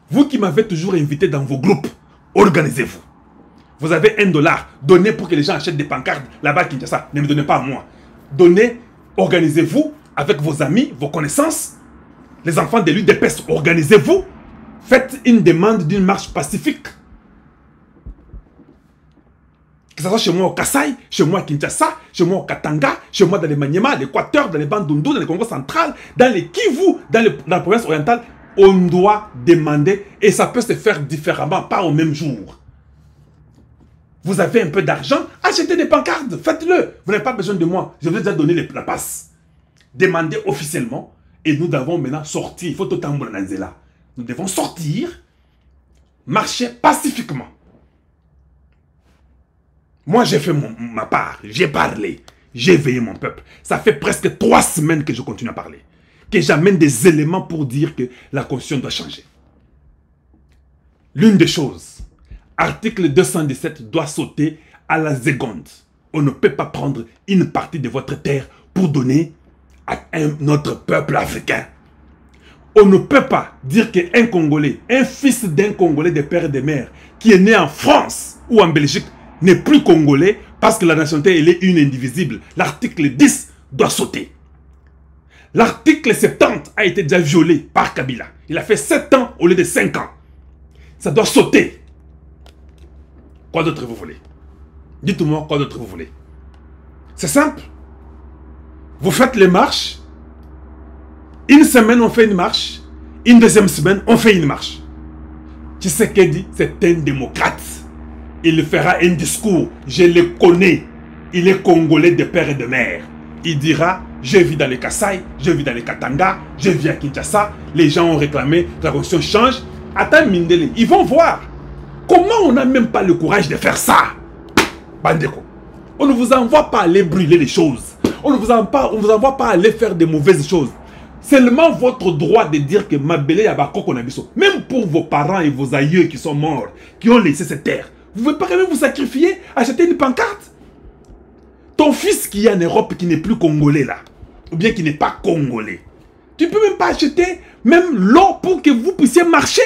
Vous qui m'avez toujours invité dans vos groupes, organisez-vous. Vous avez $1, donnez pour que les gens achètent des pancartes là-bas à Kinshasa. Ne me donnez pas à moi. Donnez, organisez-vous avec vos amis, vos connaissances. Les enfants de l'UDPS, organisez-vous. Faites une demande d'une marche pacifique. Que ce soit chez moi au Kasaï, chez moi à Kinshasa, chez moi au Katanga, chez moi dans les Maniema, l'Équateur, dans les Bandundu, dans les Congo central, dans les Kivu, dans la province orientale, on doit demander et ça peut se faire différemment, pas au même jour. Vous avez un peu d'argent, achetez des pancartes, faites-le. Vous n'avez pas besoin de moi, je vous ai déjà donné la passe. Demandez officiellement et nous devons maintenant sortir. Il faut tout temps là. Nous devons sortir, marcher pacifiquement. Moi, j'ai fait ma part, j'ai parlé, j'ai éveillé mon peuple. Ça fait presque 3 semaines que je continue à parler. Que j'amène des éléments pour dire que la constitution doit changer. L'une des choses, article 217 doit sauter à la seconde. On ne peut pas prendre une partie de votre terre pour donner à un autre peuple africain. On ne peut pas dire qu'un Congolais, un fils d'un Congolais de père et de mère, qui est né en France ou en Belgique, n'est plus Congolais parce que la nationalité elle est une indivisible. L'article 10 doit sauter. L'article 70 a été déjà violé par Kabila. Il a fait 7 ans au lieu de 5 ans. Ça doit sauter. Quoi d'autre vous voulez? Dites-moi quoi d'autre vous voulez. C'est simple. Vous faites les marches. Une semaine, on fait une marche. Une deuxième semaine, on fait une marche. Tshisekedi, c'est un démocrate. Il fera un discours. Je le connais. Il est congolais de père et de mère. Il dira, je vis dans les Kasaï, je vis dans les Katanga, je vis à Kinshasa. Les gens ont réclamé que la constitution change. Attends, Mindele, ils vont voir. Comment on n'a même pas le courage de faire ça? Bandeko. On ne vous envoie pas aller brûler les choses. On ne vous envoie pas aller faire des mauvaises choses. Seulement votre droit de dire que Mabele Yabako Konabiso, même pour vos parents et vos aïeux qui sont morts, qui ont laissé cette terre, vous ne pouvez pas quand même vous sacrifier, acheter une pancarte? Ton fils qui est en Europe, qui n'est plus congolais là, ou bien qui n'est pas congolais, tu ne peux même pas acheter même l'eau pour que vous puissiez marcher.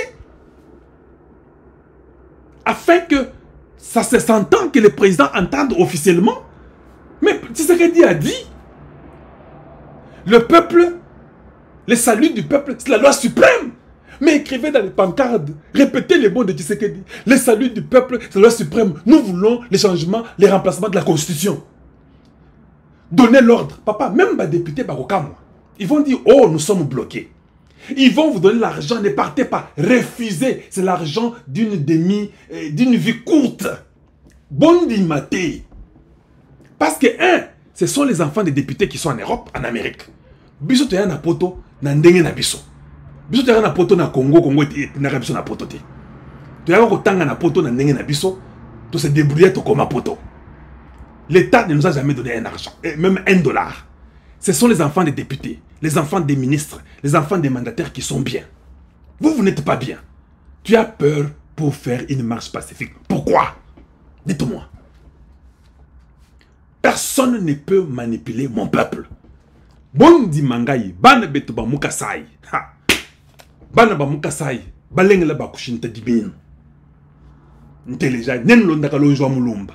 Afin que ça se s'entende, que le président entende officiellement. Mais Tshisekedi a dit, le peuple, le salut du peuple, c'est la loi suprême. Mais écrivez dans les pancartes, répétez les mots de Tshisekedi. Le salut du peuple, c'est la loi suprême. Nous voulons les changements, les remplacements de la Constitution. Donnez l'ordre. Papa, même les députés Barokamwa, ils vont dire, oh, nous sommes bloqués. Ils vont vous donner l'argent, ne partez pas. Refusez. C'est l'argent d'une vie courte. Bondi maté. Parce que, ce sont les enfants des députés qui sont en Europe, en Amérique. Biso te na poto, na ndenge na biso. Biso te na poto na Congo, Congo na biso na poto te. Tu as kotanga na poto na ndenge na biso, to se débrouiller to comme poto. L'État ne nous a jamais donné un argent, même $1. Ce sont les enfants des députés, les enfants des ministres, les enfants des mandataires qui sont bien. Vous n'êtes pas bien. Tu as peur pour faire une marche pacifique. Pourquoi? Dites-moi. Personne ne peut manipuler mon peuple. Bondi mangai, bana betu ba mukasai. Bana ba mukasai, balengela ba kushinta dibin. Ntéléja, nen londaka lonjwa mulumba.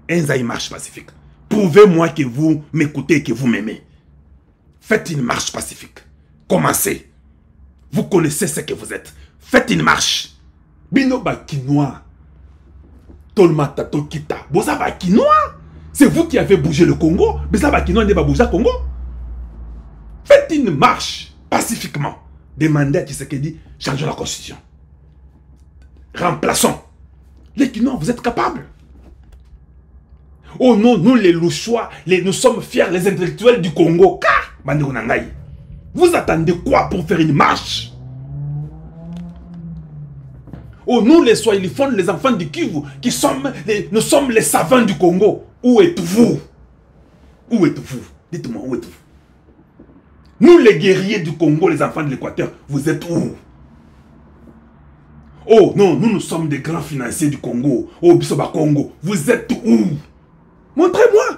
Une marche pacifique. Prouvez-moi que vous m'écoutez, que vous m'aimez. Faites une marche pacifique. Commencez. Vous connaissez ce que vous êtes. Faites une marche. Bino ba kinois. Tolmata tokita. Boza ba kinois. C'est vous qui avez bougé le Congo. Boza ba kinois ne ba bouger le Congo. Faites une marche pacifiquement. Demandez à Tshisekedi, changeons la constitution. Remplaçons. Les Kinois, vous êtes capables. Oh non, nous les Louchois, nous sommes fiers, les intellectuels du Congo. Vous attendez quoi pour faire une marche? Oh nous les Swahiliphones, les enfants du Kivu, nous sommes les savants du Congo. Où êtes-vous? Où êtes-vous? Dites-moi, où êtes-vous? Nous les guerriers du Congo, les enfants de l'Équateur, vous êtes où? Oh non, nous sommes des grands financiers du Congo. Oh Bisoba Congo, vous êtes où? Montrez-moi.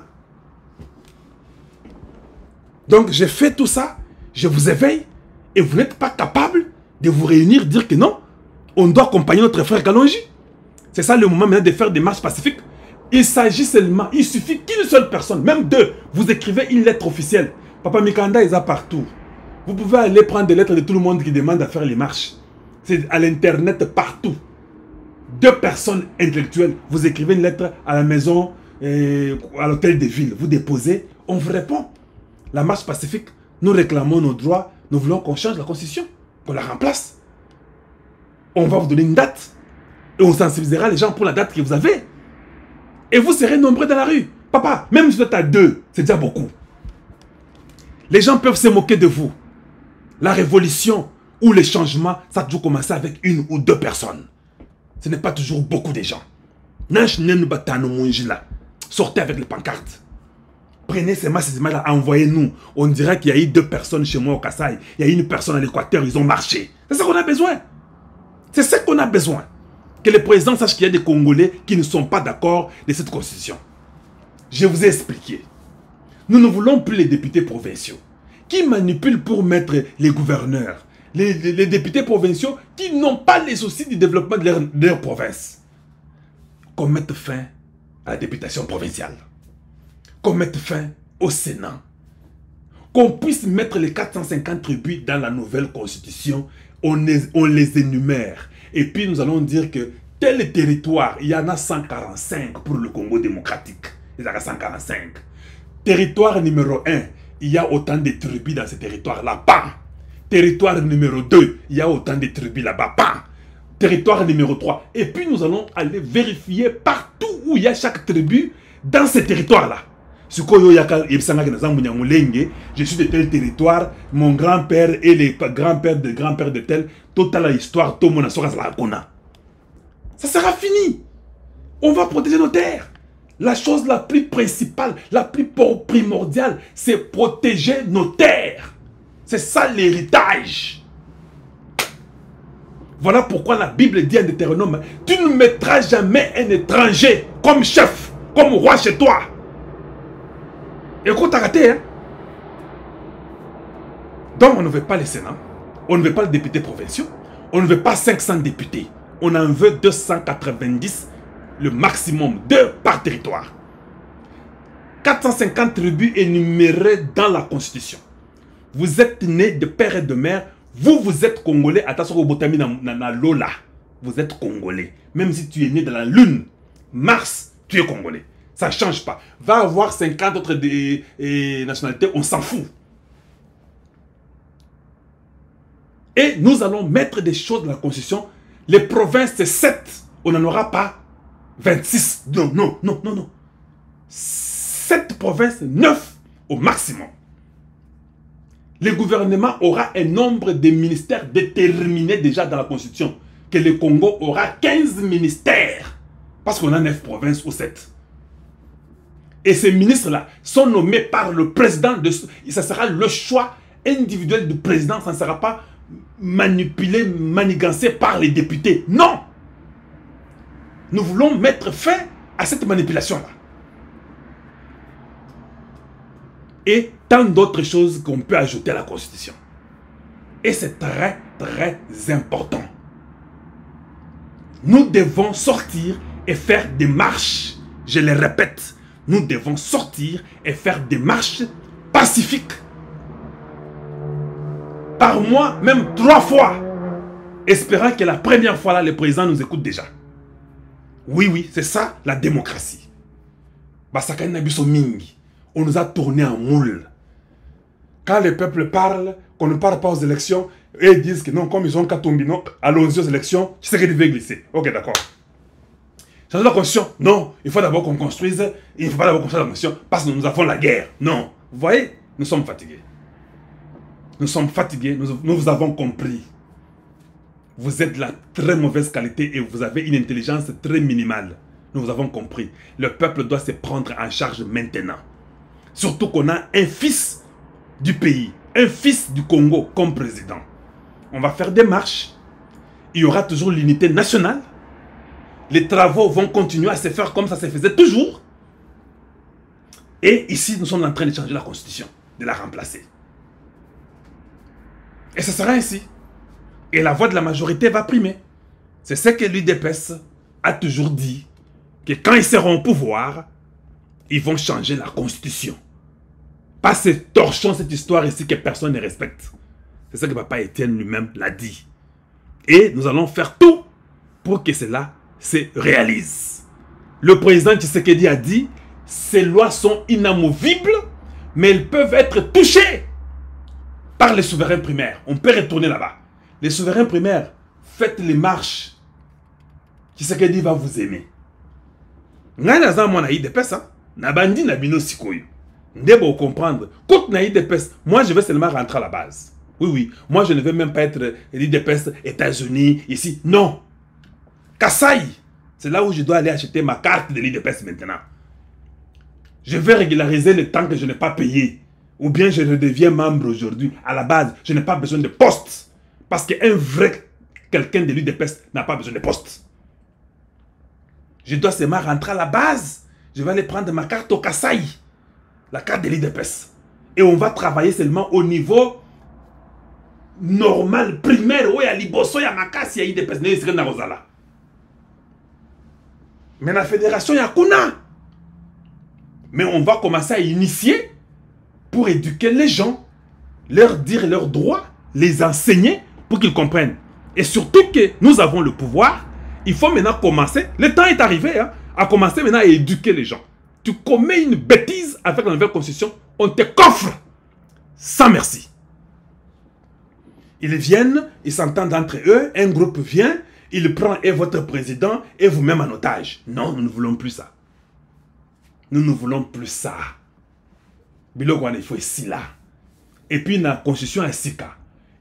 Donc j'ai fait tout ça, je vous éveille et vous n'êtes pas capable de vous réunir, dire que non, on doit accompagner notre frère Kalonji. C'est ça le moment maintenant de faire des marches pacifiques. Il s'agit seulement, il suffit qu'une seule personne, même deux, vous écrivez une lettre officielle. Papa Mikanda est là partout. Vous pouvez aller prendre des lettres de tout le monde qui demande à faire les marches. C'est à l'internet partout. Deux personnes intellectuelles, vous écrivez une lettre à la maison, à l'hôtel de ville, vous déposez, on vous répond. La marche pacifique, nous réclamons nos droits, nous voulons qu'on change la constitution, qu'on la remplace. On va vous donner une date et on sensibilisera les gens pour la date que vous avez. Et vous serez nombreux dans la rue. Papa, même si vous êtes à deux, c'est déjà beaucoup. Les gens peuvent se moquer de vous. La révolution ou les changements, ça a toujours commencé avec une ou deux personnes. Ce n'est pas toujours beaucoup de gens. Sortez avec les pancartes. Prenez ces images-là, envoyez-nous. On dirait qu'il y a eu deux personnes chez moi au Kasaï. Il y a eu une personne à l'Équateur, ils ont marché. C'est ça qu'on a besoin. C'est ça qu'on a besoin. Que le président sache qu'il y a des Congolais qui ne sont pas d'accord de cette constitution. Je vous ai expliqué. Nous ne voulons plus les députés provinciaux qui manipulent pour mettre les gouverneurs. Les députés provinciaux qui n'ont pas les soucis du développement de leur province. Qu'on mette fin à la députation provinciale. Qu'on mette fin au Sénat. qu'on puisse mettre les 450 tribus dans la nouvelle constitution, on les énumère. Et puis nous allons dire que tel territoire, il y en a 145 pour le Congo démocratique. Il y en a 145. Territoire numéro 1, il y a autant de tribus dans ce territoire-là. Pas. Territoire numéro 2, il y a autant de tribus là-bas. Pas. Territoire numéro 3. Et puis nous allons aller vérifier partout où il y a chaque tribu dans ce territoire-là. Je suis de tel territoire, mon grand-père et les grands-pères de tel, totale histoire, tout le monde a. Ça sera fini. On va protéger nos terres. La chose la plus principale, la plus primordiale, c'est protéger nos terres. C'est ça l'héritage. Voilà pourquoi la Bible dit en Deutéronome, tu ne mettras jamais un étranger comme chef, comme roi chez toi. Écoute, t'as raté, hein? Donc, on ne veut pas les Sénats, on ne veut pas les députés provinciaux, on ne veut pas 500 députés. On en veut 290, le maximum, 2 par territoire. 450 tribus énumérées dans la Constitution. Vous êtes nés de père et de mère, vous êtes Congolais. Attention au botami na Lola. Vous êtes Congolais. Même si tu es né dans la Lune, Mars, tu es Congolais. Ça ne change pas. Va avoir 50 autres nationalités, on s'en fout. Et nous allons mettre des choses dans la Constitution. Les provinces, c'est 7. On n'en aura pas 26. Non, non, non, non, non. 7 provinces, 9 au maximum. Le gouvernement aura un nombre de ministères déterminé déjà dans la Constitution. Que le Congo aura 15 ministères. Parce qu'on a 9 provinces ou 7. Et ces ministres-là sont nommés par le président. Ça sera le choix individuel du président. Ça ne sera pas manipulé, manigancé par les députés. Non! Nous voulons mettre fin à cette manipulation-là. Et tant d'autres choses qu'on peut ajouter à la Constitution. Et c'est très, très important. Nous devons sortir et faire des marches. Je le répète, nous devons sortir et faire des marches pacifiques. Par mois, même 3 fois. Espérant que la première fois, là, le président nous écoute déjà. Oui, oui, c'est ça la démocratie. Basaka Nabiso Mingi. On nous a tourné en moule. Quand le peuple parle, qu'on ne parle pas aux élections, et ils disent que non, comme ils ont qu'à tomber, non, allons-y aux élections, tu sais que tu veux glisser. Ok, d'accord. Changer la constitution, non, il faut d'abord qu'on construise, il ne faut pas d'abord construire la constitution, parce que nous avons la guerre. Non. Vous voyez, nous sommes fatigués. Nous sommes fatigués, nous vous avons compris. Vous êtes de la très mauvaise qualité et vous avez une intelligence très minimale. Nous vous avons compris. Le peuple doit se prendre en charge maintenant. Surtout qu'on a un fils du pays, un fils du Congo comme président. On va faire des marches. Il y aura toujours l'unité nationale. Les travaux vont continuer à se faire comme ça se faisait toujours. Et ici, nous sommes en train de changer la constitution, de la remplacer. Et ce sera ainsi. Et la voix de la majorité va primer. C'est ce que l'UDPS a toujours dit, que quand ils seront au pouvoir, ils vont changer la constitution. Pas ce torchon, cette histoire ici que personne ne respecte. C'est ça que papa Étienne lui-même l'a dit. Et nous allons faire tout pour que cela se réalise. Le président Tshisekedi a dit, ces lois sont inamovibles, mais elles peuvent être touchées par les souverains primaires. On peut retourner là-bas. Les souverains primaires, faites les marches. Tshisekedi va vous aimer. Moi, je vais seulement rentrer à la base. Oui, oui. Moi, je ne veux même pas être l'IDPS États-Unis, ici. Non. Kasaï, c'est là où je dois aller acheter ma carte de l'IDPS maintenant. Je vais régulariser le temps que je n'ai pas payé. Ou bien je redeviens membre aujourd'hui. À la base, je n'ai pas besoin de poste. Parce qu'un vrai quelqu'un de l'UDPS n'a pas besoin de poste. Je dois seulement rentrer à la base. Je vais aller prendre ma carte au Kasaï. La carte de l'IDPS. Et on va travailler seulement au niveau normal, primaire. Oui, à Liboso, il y a ma carte, il y a l'IDPS. Mais la fédération, il y a Kuna. Mais on va commencer à initier pour éduquer les gens leur dire leurs droits, les enseigner pour qu'ils comprennent. Et surtout que nous avons le pouvoir, il faut maintenant commencer, le temps est arrivé, hein, à commencer maintenant à éduquer les gens. Tu commets une bêtise avec la nouvelle constitution, on te coffre. Sans merci. Ils viennent, ils s'entendent entre eux, un groupe vient, il prend et votre président et vous-même en otage. Non, nous ne voulons plus ça. Nous ne voulons plus ça. Bilogwane, il faut ici là. Et puis, dans la constitution à Sika,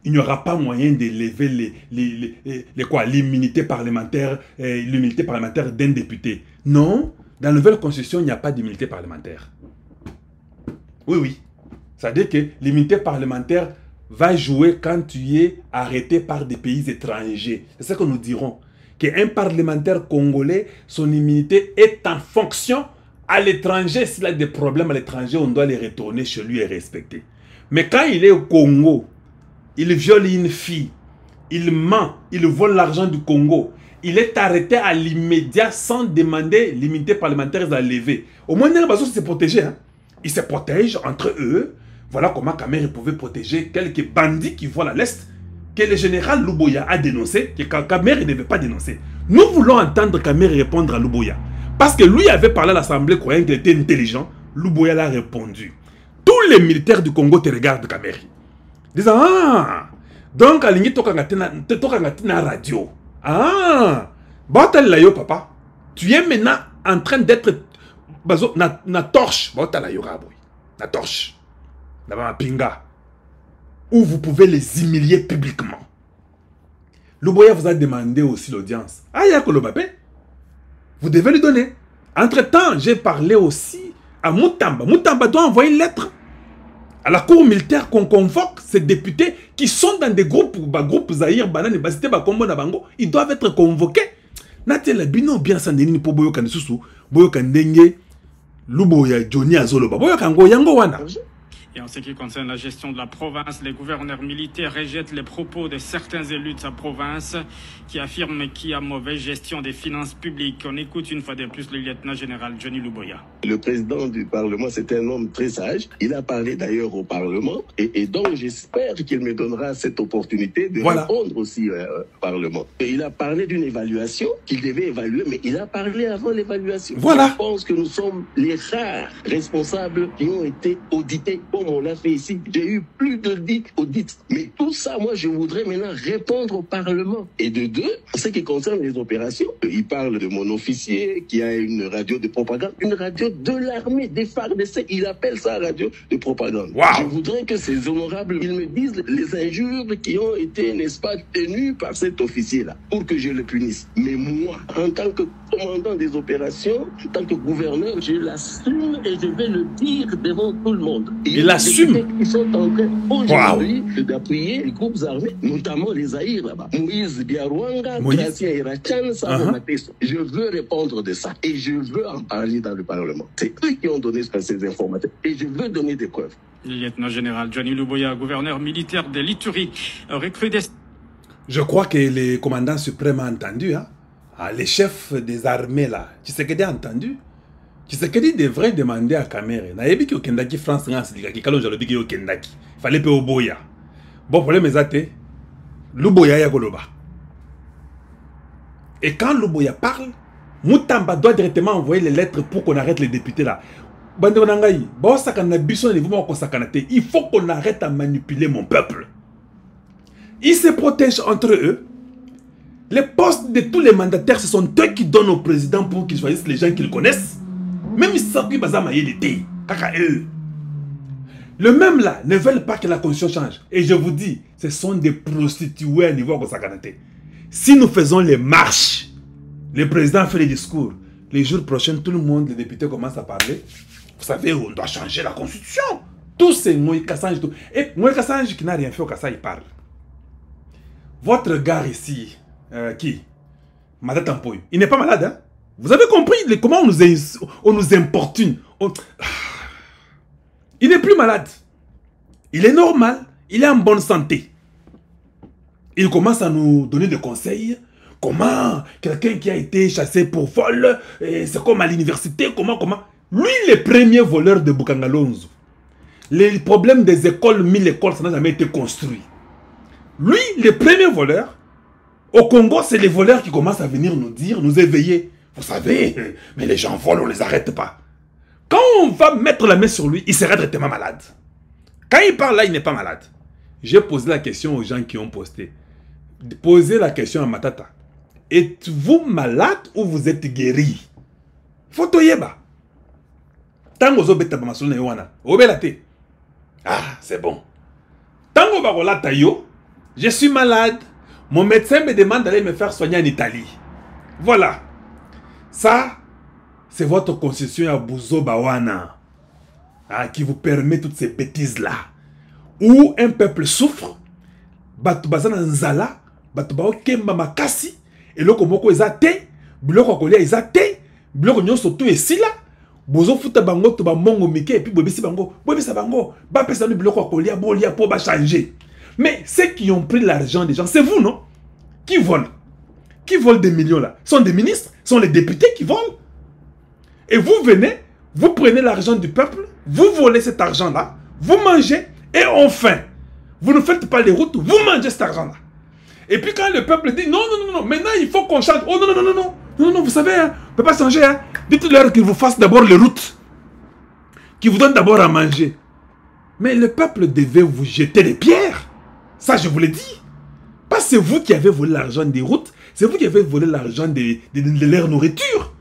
il n'y aura pas moyen d'élever l'immunité parlementaire d'un député. Non, dans la nouvelle constitution, il n'y a pas d'immunité parlementaire. Oui, oui. C'est-à-dire que l'immunité parlementaire va jouer quand tu es arrêté par des pays étrangers. C'est ce que nous dirons. Qu'un parlementaire congolais, son immunité est en fonction à l'étranger. S'il a des problèmes à l'étranger, on doit les retourner chez lui et respecter. Mais quand il est au Congo, il viole une fille, il ment, il vole l'argent du Congo, il est arrêté à l'immédiat sans demander l'immunité parlementaire à lever. Au moins, il se protéger. Hein? Ils se protègent entre eux. Voilà comment Kamere pouvait protéger quelques bandits qui volent à l'Est, que le général Luboya a dénoncé, que Kamere ne devait pas dénoncer. Nous voulons entendre Kamere répondre à Luboya. Parce que lui avait parlé à l'Assemblée croyant qu'il était intelligent. Luboya l'a répondu. Tous les militaires du Congo te regardent, Kamere. Disant, ah, donc, alingi toka na radio. Ah, botala yo, papa. Tu es maintenant en train d'être na torche. Botala yo, raboy. Na torche. Na pinga. Où vous pouvez les humilier publiquement. Luboya vous a demandé aussi l'audience. Ah, y'a Kolobapé. Vous devez lui donner. Entre-temps, j'ai parlé aussi à Moutamba. Moutamba doit envoyer une lettre à la cour militaire qu'on convoque ces députés qui sont dans des groupes Zahir, Banane, Basité, Bakombo, Nabango. Ils doivent être convoqués. Nathalie Bino bien sandeni pour Boyokan Susu, Boyokan Denge, Luboya, Johnny Azoloba, Boyokan Yango Wana. Et en ce qui concerne la gestion de la province, les gouverneurs militaires rejettent les propos de certains élus de sa province qui affirment qu'il y a mauvaise gestion des finances publiques. On écoute une fois de plus le lieutenant-général Johnny Luboya. Le président du Parlement, c'est un homme très sage. Il a parlé d'ailleurs au Parlement et donc j'espère qu'il me donnera cette opportunité de répondre aussi au Parlement. Et il a parlé d'une évaluation qu'il devait évaluer, mais il a parlé avant l'évaluation. Voilà. Je pense que nous sommes les rares responsables qui ont été audités. On l'a fait ici. J'ai eu plus de 10 audits. Mais tout ça, moi, je voudrais maintenant répondre au Parlement. Et de deux, en ce qui concerne les opérations, il parle de mon officier qui a une radio de propagande, une radio de l'armée, des FARDC. Il appelle ça radio de propagande. Wow. Je voudrais que ces honorables, ils me disent les injures qui ont été, n'est-ce pas, tenues par cet officier-là, pour que je le punisse. Mais moi, en tant que commandant des opérations, en tant que gouverneur, je l'assume et je vais le dire devant tout le monde. Il assume. Ils sont en train aujourd'hui d'appuyer les groupes armés, notamment les Zahir là-bas. Moïse Biarouanga, Gracien Irachan, Savo Mateso. Je veux répondre de ça et je veux en parler dans le Parlement. C'est eux qui ont donné ces informations et je veux donner des preuves. Le lieutenant-général Johnny Luboya, gouverneur militaire de l'Ituri, recrudescence. Je crois que les commandants suprêmes ont entendu, hein? Ah, les chefs des armées là, Tshisekedi a entendu. Tshisekedi devrait demander à Kamere. Nayebi ki okendaki France ngasi likaki kalonja lobi ki okendaki. Fallait pe oboya. Bon problème ezate. Luboya ya koloba. Et quand Luboya parle, Moutamba doit directement envoyer les lettres pour qu'on arrête les députés là. Bande nangai, ba sakana biso niveau ko sakana te. Il faut qu'on arrête à manipuler mon peuple. Ils se protègent entre eux. Les postes de tous les mandataires, ce sont eux qui donnent au président pour qu'ils choisissent les gens qu'ils connaissent. Même si ça qui l'été, eux. Le même là ne veulent pas que la constitution change. Et je vous dis, ce sont des prostituées à niveau de Sakanate. Si nous faisons les marches, le président fait les discours, les jours prochains, tout le monde, les députés commencent à parler. Vous savez, on doit changer la constitution. Tous ces Moïse Kassange. Et Moïse Kassange qui n'a rien fait au Kassa, il parle. Votre gars ici, qui Madame Tampoy, il n'est pas malade, hein? Vous avez compris comment on nous importune. Il n'est plus malade. Il est normal. Il est en bonne santé. Il commence à nous donner des conseils. Comment quelqu'un qui a été chassé pour vol, c'est comme à l'université, comment. Lui, le premier voleur de Bukangalonzo. Les problèmes des écoles, 1000 écoles, ça n'a jamais été construit. Lui, les premiers voleurs, au Congo, c'est les voleurs qui commencent à venir nous dire, nous éveiller. Vous savez, mais les gens volent, on ne les arrête pas. Quand on va mettre la main sur lui, il sera directement malade. Quand il parle là, il n'est pas malade. J'ai posé la question aux gens qui ont posté. Posez la question à Matata. Êtes-vous malade ou vous êtes guéri? Photo yeba. Tango zo beta bamasolo na yowana. Obelate. Ah, c'est bon. Tango barola tayo. Je suis malade. Mon médecin me demande d'aller me faire soigner en Italie. Voilà. Ça, c'est votre constitution à Bouzo Bawana. Qui vous permet toutes ces bêtises-là. Où un peuple souffre. Batu bazana nzala. Batu bao kemba makasi. Et loko moko ezate. Biloko kolia ezate. Biloko nyon soto esila. Bozo futa bango to ba mongo mike. Et puis bobisi bango. Bobisa bango. Ba pesa no biloko kolia. Bolia pour ba changer. Mais ceux qui ont pris l'argent des gens, c'est vous, non? Qui volent? Qui volent des millions là? Sont des ministres? Sont les députés qui volent? Et vous venez, vous prenez l'argent du peuple, vous volez cet argent-là, vous mangez, et enfin, vous ne faites pas les routes, vous mangez cet argent-là. Et puis quand le peuple dit non, non, non, non, maintenant il faut qu'on change. Oh non, non, non, non, non, non, non, vous savez, hein, on ne peut pas changer. Hein. Dites-leur qu'ils vous fassent d'abord les routes, qu'ils vous donnent d'abord à manger. Mais le peuple devait vous jeter des pierres. Ça, je vous l'ai dit. Pas c'est vous qui avez volé l'argent des routes, c'est vous qui avez volé l'argent de leur nourriture.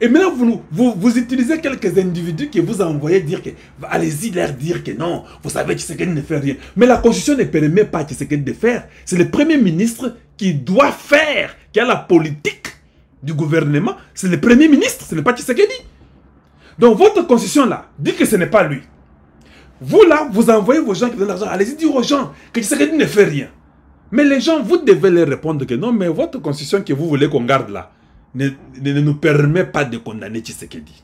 Et maintenant, vous utilisez quelques individus qui vous envoyez dire que, allez-y leur dire que non, vous savez Tshisekedi ne fait rien. Mais la Constitution ne permet pas Tshisekedi de faire. C'est le Premier ministre qui doit faire, qui a la politique du gouvernement. C'est le Premier ministre, ce n'est pas Tshisekedi. Donc votre Constitution là, dit que ce n'est pas lui. Vous là, vous envoyez vos gens qui donnent l'argent, allez-y dire aux gens que Tshisekedi ne fait rien. Mais les gens, vous devez leur répondre que non, mais votre Constitution que vous voulez qu'on garde là, ne nous permet pas de condamner Tshisekedi.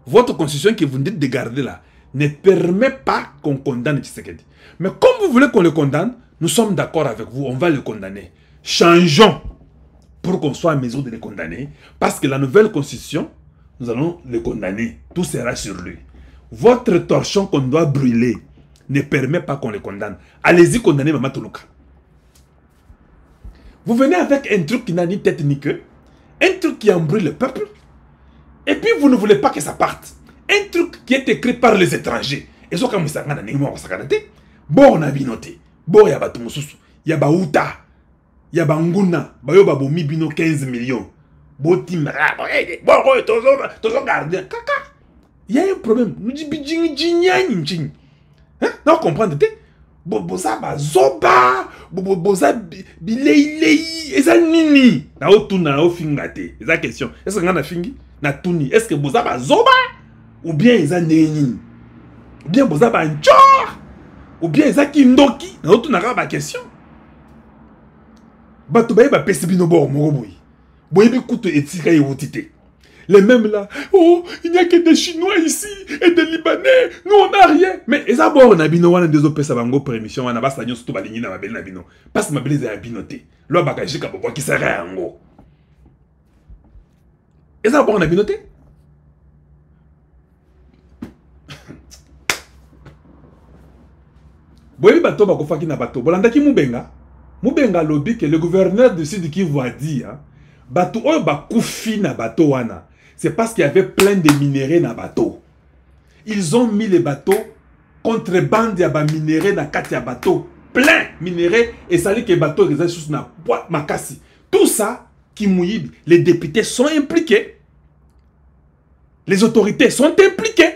Votre constitution que vous dites de garder là ne permet pas qu'on condamne Tshisekedi. Mais comme vous voulez qu'on le condamne, nous sommes d'accord avec vous, on va le condamner. Changeons pour qu'on soit à mesure de le condamner. Parce que la nouvelle constitution, nous allons le condamner. Tout sera sur lui. Votre torchon qu'on doit brûler ne permet pas qu'on le condamne. Allez-y condamner Mama Toluka. Vous venez avec un truc qui n'a ni tête ni queue. Un truc qui embrouille le peuple. Et puis vous ne voulez pas que ça parte. Un truc qui est écrit par les étrangers. Et ça, comme ça, bon, on a bien noté. Bon, il y a Batumususu. Il y a Baouta. Il y a Banguna. Bayo Babomi Bino 15 millions. Bon, Tim. Bon, toujours gardien. Kaka. Il y a un problème. Nous disons, non, comprenez. Boza bazoba, boza bileilei, eza nini? Na otuna na ofingate. Eza question. Est-ce que ngana fingi? Na tuni. Est-ce que boza bazoba ou bien eza neni? Ou bien boza banchor? Ou bien eza kindoki? Na otuna ka ba question. Bato baye ba pesi bino bo moroboyi. Boyebi kuto etika yewutite. Les mêmes là, oh, il n'y a que des Chinois ici et des Libanais, nous on n'a rien. Mais ils abordent Nabino, on a des opés, ça va en permission, on a pas de surtout baligné dans ma belle Nabino. Parce que ma belle est abinoté. L'on va cacher comme qui serait en gros. Ils abordent Nabinoté. Boyebi bato bako faki na bato. Bolandaki Mubenga. Mubenga lobby que le gouverneur de Sud Kivu a dit, hein, bato oyo bakufi na bato wana. C'est parce qu'il y avait plein de minéraux dans le bateau. Ils ont mis les bateaux contrebande ya ba minéraux na kati ya bateau. Plein minéraux et ça dit que les bateaux ils sont na boîte makasi. Tout ça, Kimouib, les députés sont impliqués. Les autorités sont impliquées.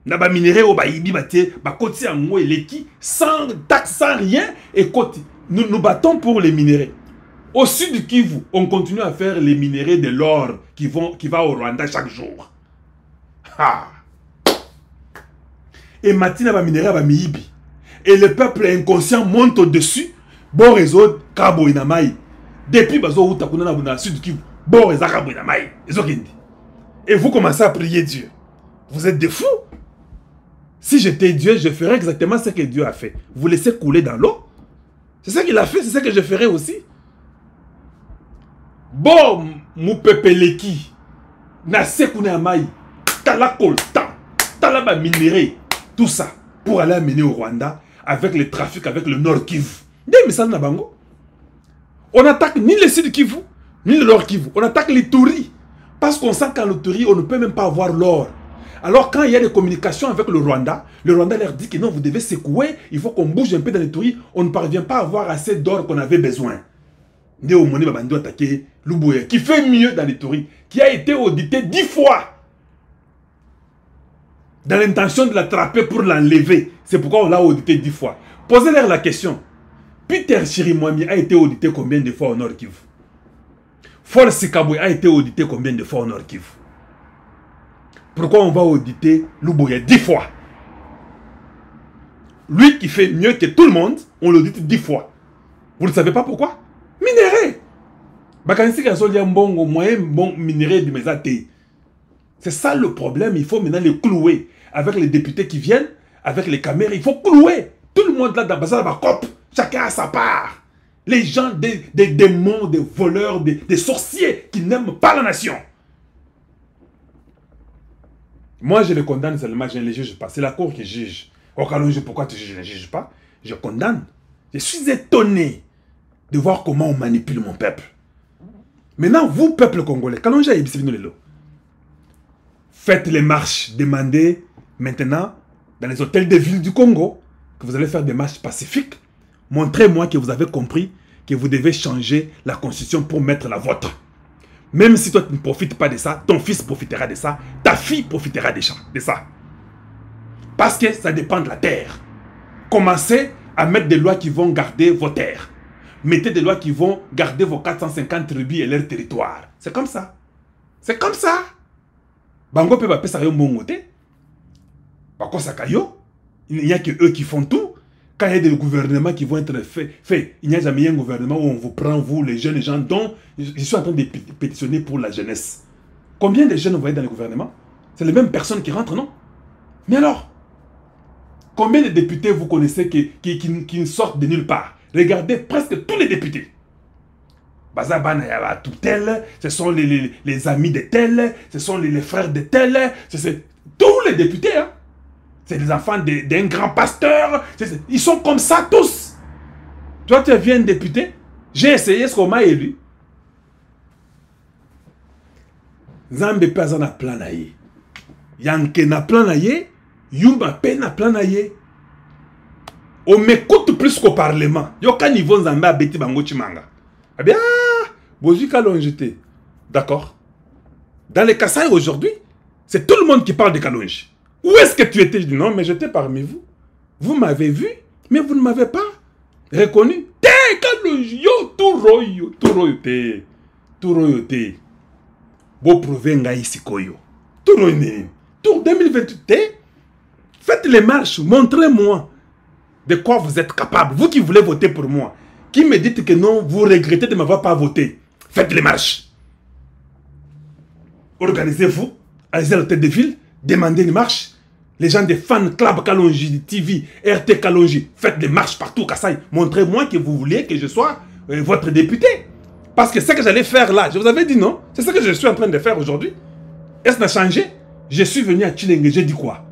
Na ba minéraux ba yibi batie ba koti ango eleki sans taxe sans rien et koti. Nous battons pour les minéraux. Au sud du Kivu, on continue à faire les minéraux de l'or qui va au Rwanda chaque jour. Ha. Et Matina va minérer va miibi. Et le peuple inconscient monte au-dessus. Bon réseau, Kabo Inamai. Depuis Bazo Utakuna na sud du Kivu. Bon réseau, Kabo Inamai. Et vous commencez à prier Dieu. Vous êtes des fous. Si j'étais Dieu, je ferais exactement ce que Dieu a fait. Vous laissez couler dans l'eau. C'est ça qu'il a fait, c'est ça que je ferais aussi. Bon, mou pepeleki, na sekune amai, tala coltan, tala ba minéré, Tout ça pour aller amener au Rwanda avec le trafic, avec le Nord Kivu. On n'attaque ni le Sud Kivu, ni le Nord Kivu. On attaque les Touris. Parce qu'on sent qu'en Touris, on ne peut même pas avoir l'or. Alors quand il y a des communications avec le Rwanda leur dit que non, vous devez secouer, il faut qu'on bouge un peu dans les Touris. On ne parvient pas à avoir assez d'or qu'on avait besoin. Ndeo Moni Babando attaqué Lubuya, qui fait mieux dans les Touris, qui a été audité 10 fois. Dans l'intention de l'attraper pour l'enlever. C'est pourquoi on l'a audité 10 fois. Posez-leur la question. Peter Chirimwami a été audité combien de fois au Nord Kivu? Fol Sikabwe a été audité combien de fois au Nord Kivu? Pourquoi on va auditer Lubuya 10 fois? Lui qui fait mieux que tout le monde, on l'audite 10 fois. Vous ne savez pas pourquoi? Minerai. Bakanisi Gasol Yambongo, moyen bon minerai de mes athées. C'est ça le problème, il faut maintenant les clouer. Avec les députés qui viennent, avec les caméras, il faut clouer. Tout le monde là dans Bazar Bakop, chacun a sa part. Les gens, des démons, des voleurs, des sorciers qui n'aiment pas la nation. Moi, je les condamne seulement, je ne les juge pas. C'est la cour qui juge. Au Kalonji, pourquoi tu ne juges pas? Je condamne. Je suis étonné de voir comment on manipule mon peuple. Maintenant, vous, peuple congolais, Kalonji a ébissé le lot. Faites les marches, demandez maintenant dans les hôtels de ville du Congo que vous allez faire des marches pacifiques. Montrez-moi que vous avez compris que vous devez changer la constitution pour mettre la vôtre. Même si toi tu ne profites pas de ça, ton fils profitera de ça, ta fille profitera de ça. Parce que ça dépend de la terre. Commencez à mettre des lois qui vont garder vos terres. Mettez des lois qui vont garder vos 450 tribus et leur territoire. C'est comme ça. C'est comme ça. Bango peut pas ça un bon côté. Il n'y a que eux qui font tout. Quand il y a des gouvernements qui vont être faits, il n'y a jamais un gouvernement où on vous prend, vous, les jeunes gens, dont je suis en train de pétitionner pour la jeunesse. Combien de jeunes vous voyez dans le gouvernement? C'est les mêmes personnes qui rentrent, non? Mais alors, combien de députés vous connaissez qui sortent de nulle part? Regardez presque tous les députés. Bazabana tout tel, ce sont les amis de tel, ce sont les frères de tel, c'est tous les députés, hein? C'est les enfants d'un grand pasteur. Ils sont comme ça tous. Toi, tu es un député. J'ai essayé ce qu'on m'a élu. Zambe pas na plan naye. Yanke na plan naye. Yumba pe na plan naye. On m'écoute plus qu'au Parlement. Yoka niveau Zamba beti bango chimanga. Eh bien, Bozu Kalonji. D'accord. Dans les Kasaï aujourd'hui, c'est tout le monde qui parle de Kalonji. Où est-ce que tu étais? Je dis non, mais j'étais parmi vous. Vous m'avez vu, mais vous ne m'avez pas reconnu. Té Kalonji, yo, tout royote. Bo prouver nga ici koyo. Tout royote. Tour 2028, faites les marches, montrez-moi de quoi vous êtes capable. Vous qui voulez voter pour moi, qui me dites que non, vous regrettez de ne m'avoir pas voté. Faites les marches. Organisez-vous, allez à l'hôtel de ville, demandez une marche. Les gens des fans club Kalonji, TV, RT Kalonji, faites des marches partout au Kasaï. Montrez-moi que vous vouliez que je sois votre député. Parce que ce que j'allais faire là, je vous avais dit non. C'est ce que je suis en train de faire aujourd'hui. Est-ce que ça a changé? Je suis venu à Chilenge, j'ai dit quoi?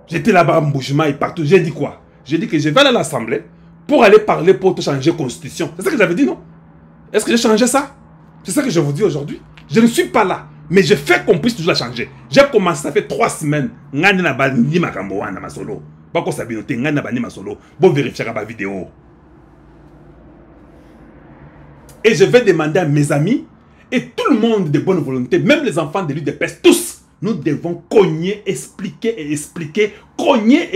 J'étais là-bas à Mbouchima et partout, j'ai dit quoi? J'ai dit que je vais aller à l'Assemblée pour aller parler pour changer la constitution. C'est ça que j'avais dit, non? Est-ce que j'ai changé ça? C'est ça que je vous dis aujourd'hui. Je ne suis pas là. Mais je fais qu'on puisse toujours la changer. J'ai commencé, ça fait 3 semaines. Ngani na bandi makambo wana masolo. Bako sabinote ngani na bandi masolo. Bon vérifier la vidéo. Et je vais demander à mes amis et tout le monde de bonne volonté, même les enfants de l'UDPS, tous, nous devons cogner, expliquer, cogner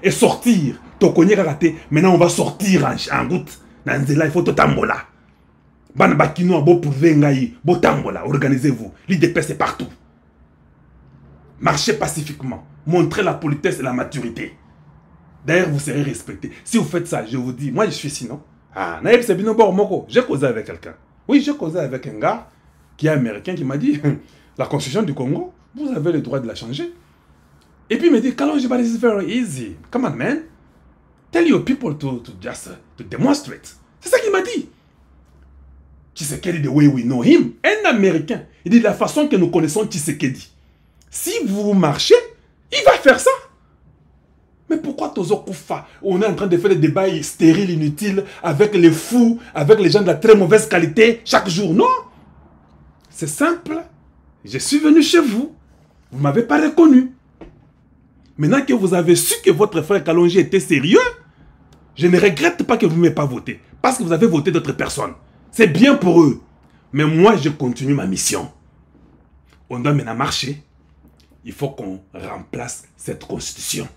et sortir. To cogner karaté. Maintenant on va sortir en goutte. Nanzela il faut tout tambola. Organisez-vous. L'IDP c'est partout. Marchez pacifiquement. Montrez la politesse et la maturité. D'ailleurs, vous serez respecté. Si vous faites ça, je vous dis, moi je suis sinon. Ah, Naïb Sebino Bormoko, j'ai causé avec quelqu'un. Oui, j'ai causé avec un gars qui est américain qui m'a dit, la constitution du Congo, vous avez le droit de la changer. Et puis il me dit, Kalonji, but it's very easy. Come on, man. Tell your people to demonstrate. C'est ça qu'il m'a dit. Tshisekedi, the way we know him, un Américain. Il dit de la façon que nous connaissons Tshisekedi. Si vous marchez, Il va faire ça. Mais pourquoi Tozo Koufa? On est en train de faire des débats stériles, inutiles, avec les fous, avec les gens de la très mauvaise qualité, chaque jour. Non. C'est simple. Je suis venu chez vous. Vous ne m'avez pas reconnu. Maintenant que vous avez su que votre frère Kalonji était sérieux, je ne regrette pas que vous ne m'ayez pas voté. Parce que vous avez voté d'autres personnes. C'est bien pour eux. Mais moi, je continue ma mission. On doit maintenant marcher. Il faut qu'on remplace cette constitution.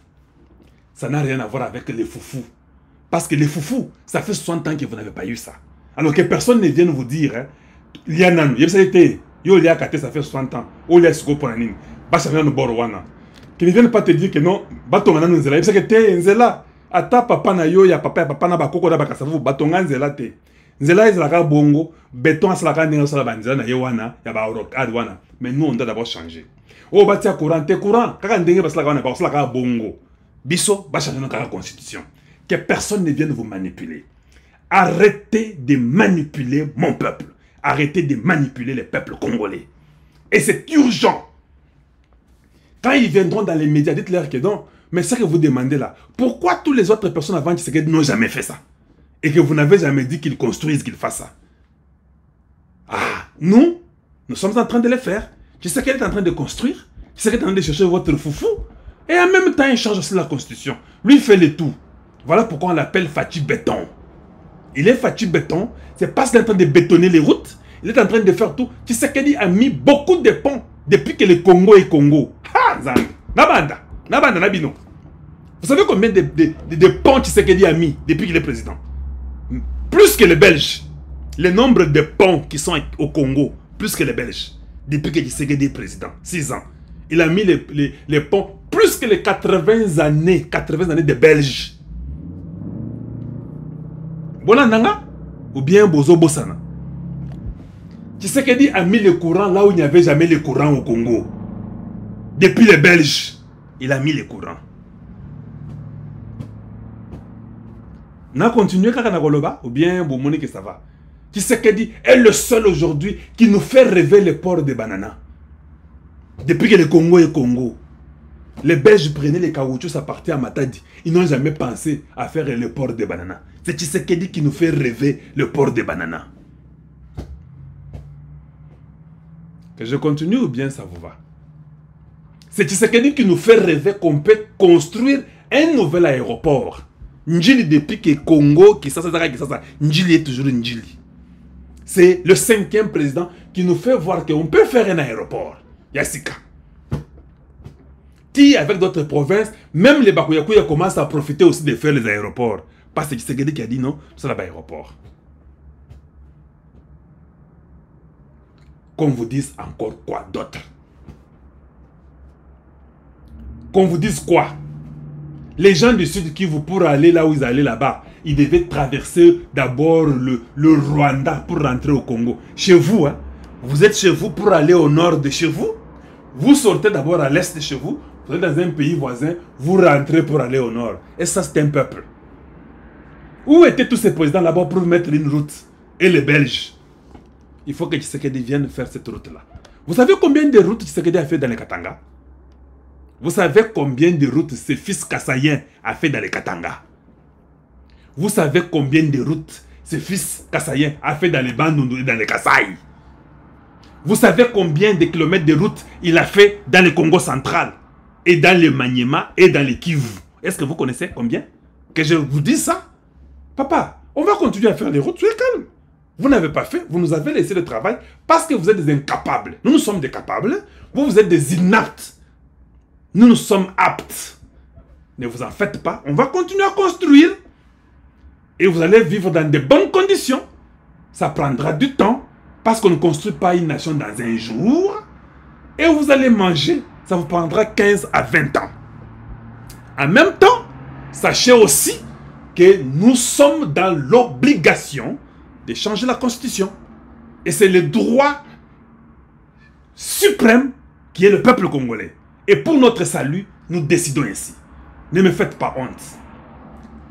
Ça n'a rien à voir avec les foufous. Parce que les foufous, ça fait 60 ans que vous n'avez pas eu ça. Alors que personne ne vienne vous dire, hein, Lianan, ça fait 60 ans. Qu'ils ne viennent pas te dire que non, batonga nzela. Il que te nzela. Ata papa na yo ya papa na bakoko da bakasavu batonga nzela te. Nzela ezalaka bongo, béton asalaka ndenge osala banzela na ye wana ya ba orokad wana. Mais nous on doit d'abord changer. Oh batia courant te courant, kaka ndenge basalaka wana ba osalaka bongo. Biso ba changer notre constitution. Que personne ne vienne vous manipuler. Arrêtez de manipuler mon peuple. Arrêtez de manipuler les peuples congolais. Et c'est urgent. Quand ils viendront dans les médias, dites-leur que non. Mais ce que vous demandez là, pourquoi toutes les autres personnes avant Tshisekedi n'ont jamais fait ça? Et que vous n'avez jamais dit qu'ils construisent, qu'ils fassent ça? Ah, nous sommes en train de le faire. Tshisekedi est en train de construire. Tshisekedi est en train de chercher votre foufou. Et en même temps, il change aussi la constitution. Lui, il fait le tout. Voilà pourquoi on l'appelle Fachi Béton. Il est Fachi Béton. C'est parce qu'il est en train de bétonner les routes. Il est en train de faire tout. Tshisekedi a mis beaucoup de ponts depuis que le Congo est Congo. Ha, Zang. Nabanda. Nabanda, Nabino. Vous savez combien de ponts Tshisekedi a mis depuis qu'il est président? Plus que les Belges. Le nombre de ponts qui sont au Congo, plus que les Belges. Depuis que Tshisekedi est président. 6 ans. Il a mis les ponts plus que les 80 années de Belges. Bonananga ou bien Bozo Bossana. Tshisekedi a mis le courant là où il n'y avait jamais le courant au Congo. Depuis les Belges, il a mis le courant. On a continué Kakanagoloba ou bien Boumoni que ça va. Tshisekedi est le seul aujourd'hui qui nous fait rêver le port de Banana. Depuis que le Congo est Congo. Les Belges prenaient les caoutchoucs, ça partait à Matadi. Ils n'ont jamais pensé à faire le port de Banana. C'est Tshisekedi qui nous fait rêver le port de Banana. Que je continue ou bien ça vous va? C'est Tshisekedi qui nous fait rêver qu'on peut construire un nouvel aéroport. Njili depuis que Congo, Njili est toujours Njili. C'est le 5e président qui nous fait voir qu'on peut faire un aéroport. Yassika. Qui, avec d'autres provinces, même les Bakouyakuya commencent à profiter aussi de faire les aéroports. Parce que Tshisekedi qui a dit non, c'est l'aéroport. Qu'on vous dise encore quoi d'autre? Qu'on vous dise quoi? Les gens du Sud Kivu, pour aller là où ils allaient là-bas, ils devaient traverser d'abord le Rwanda pour rentrer au Congo. Chez vous, hein? Vous êtes chez vous pour aller au nord de chez vous. Vous sortez d'abord à l'est de chez vous. Vous êtes dans un pays voisin. Vous rentrez pour aller au nord. Et ça, c'est un peuple. Où étaient tous ces présidents là-bas pour mettre une route? Et les Belges? Il faut que Tshisekedi vienne faire cette route-là. Vous savez combien de routes Tshisekedi a fait dans les Katanga? Vous savez combien de routes ses fils Kassaïens a fait dans les Katanga? Vous savez combien de routes ses fils Kassaïens a fait dans les Bandundu et dans les Kasaï? Vous savez combien de kilomètres de routes il a fait dans le Congo central et dans le Maniema et dans le Kivu? Est-ce que vous connaissez combien? Que je vous dise ça? Papa, on va continuer à faire les routes, soyez calme. Vous n'avez pas fait, vous nous avez laissé le travail parce que vous êtes des incapables. Nous, nous sommes des capables, vous êtes des inaptes. Nous, nous sommes aptes. Ne vous en faites pas, on va continuer à construire. Et vous allez vivre dans de bonnes conditions. Ça prendra du temps parce qu'on ne construit pas une nation dans un jour. Et vous allez manger, ça vous prendra 15 à 20 ans. En même temps, sachez aussi que nous sommes dans l'obligation de changer la constitution. Et c'est le droit suprême qui est le peuple congolais. Et pour notre salut, nous décidons ainsi. Ne me faites pas honte.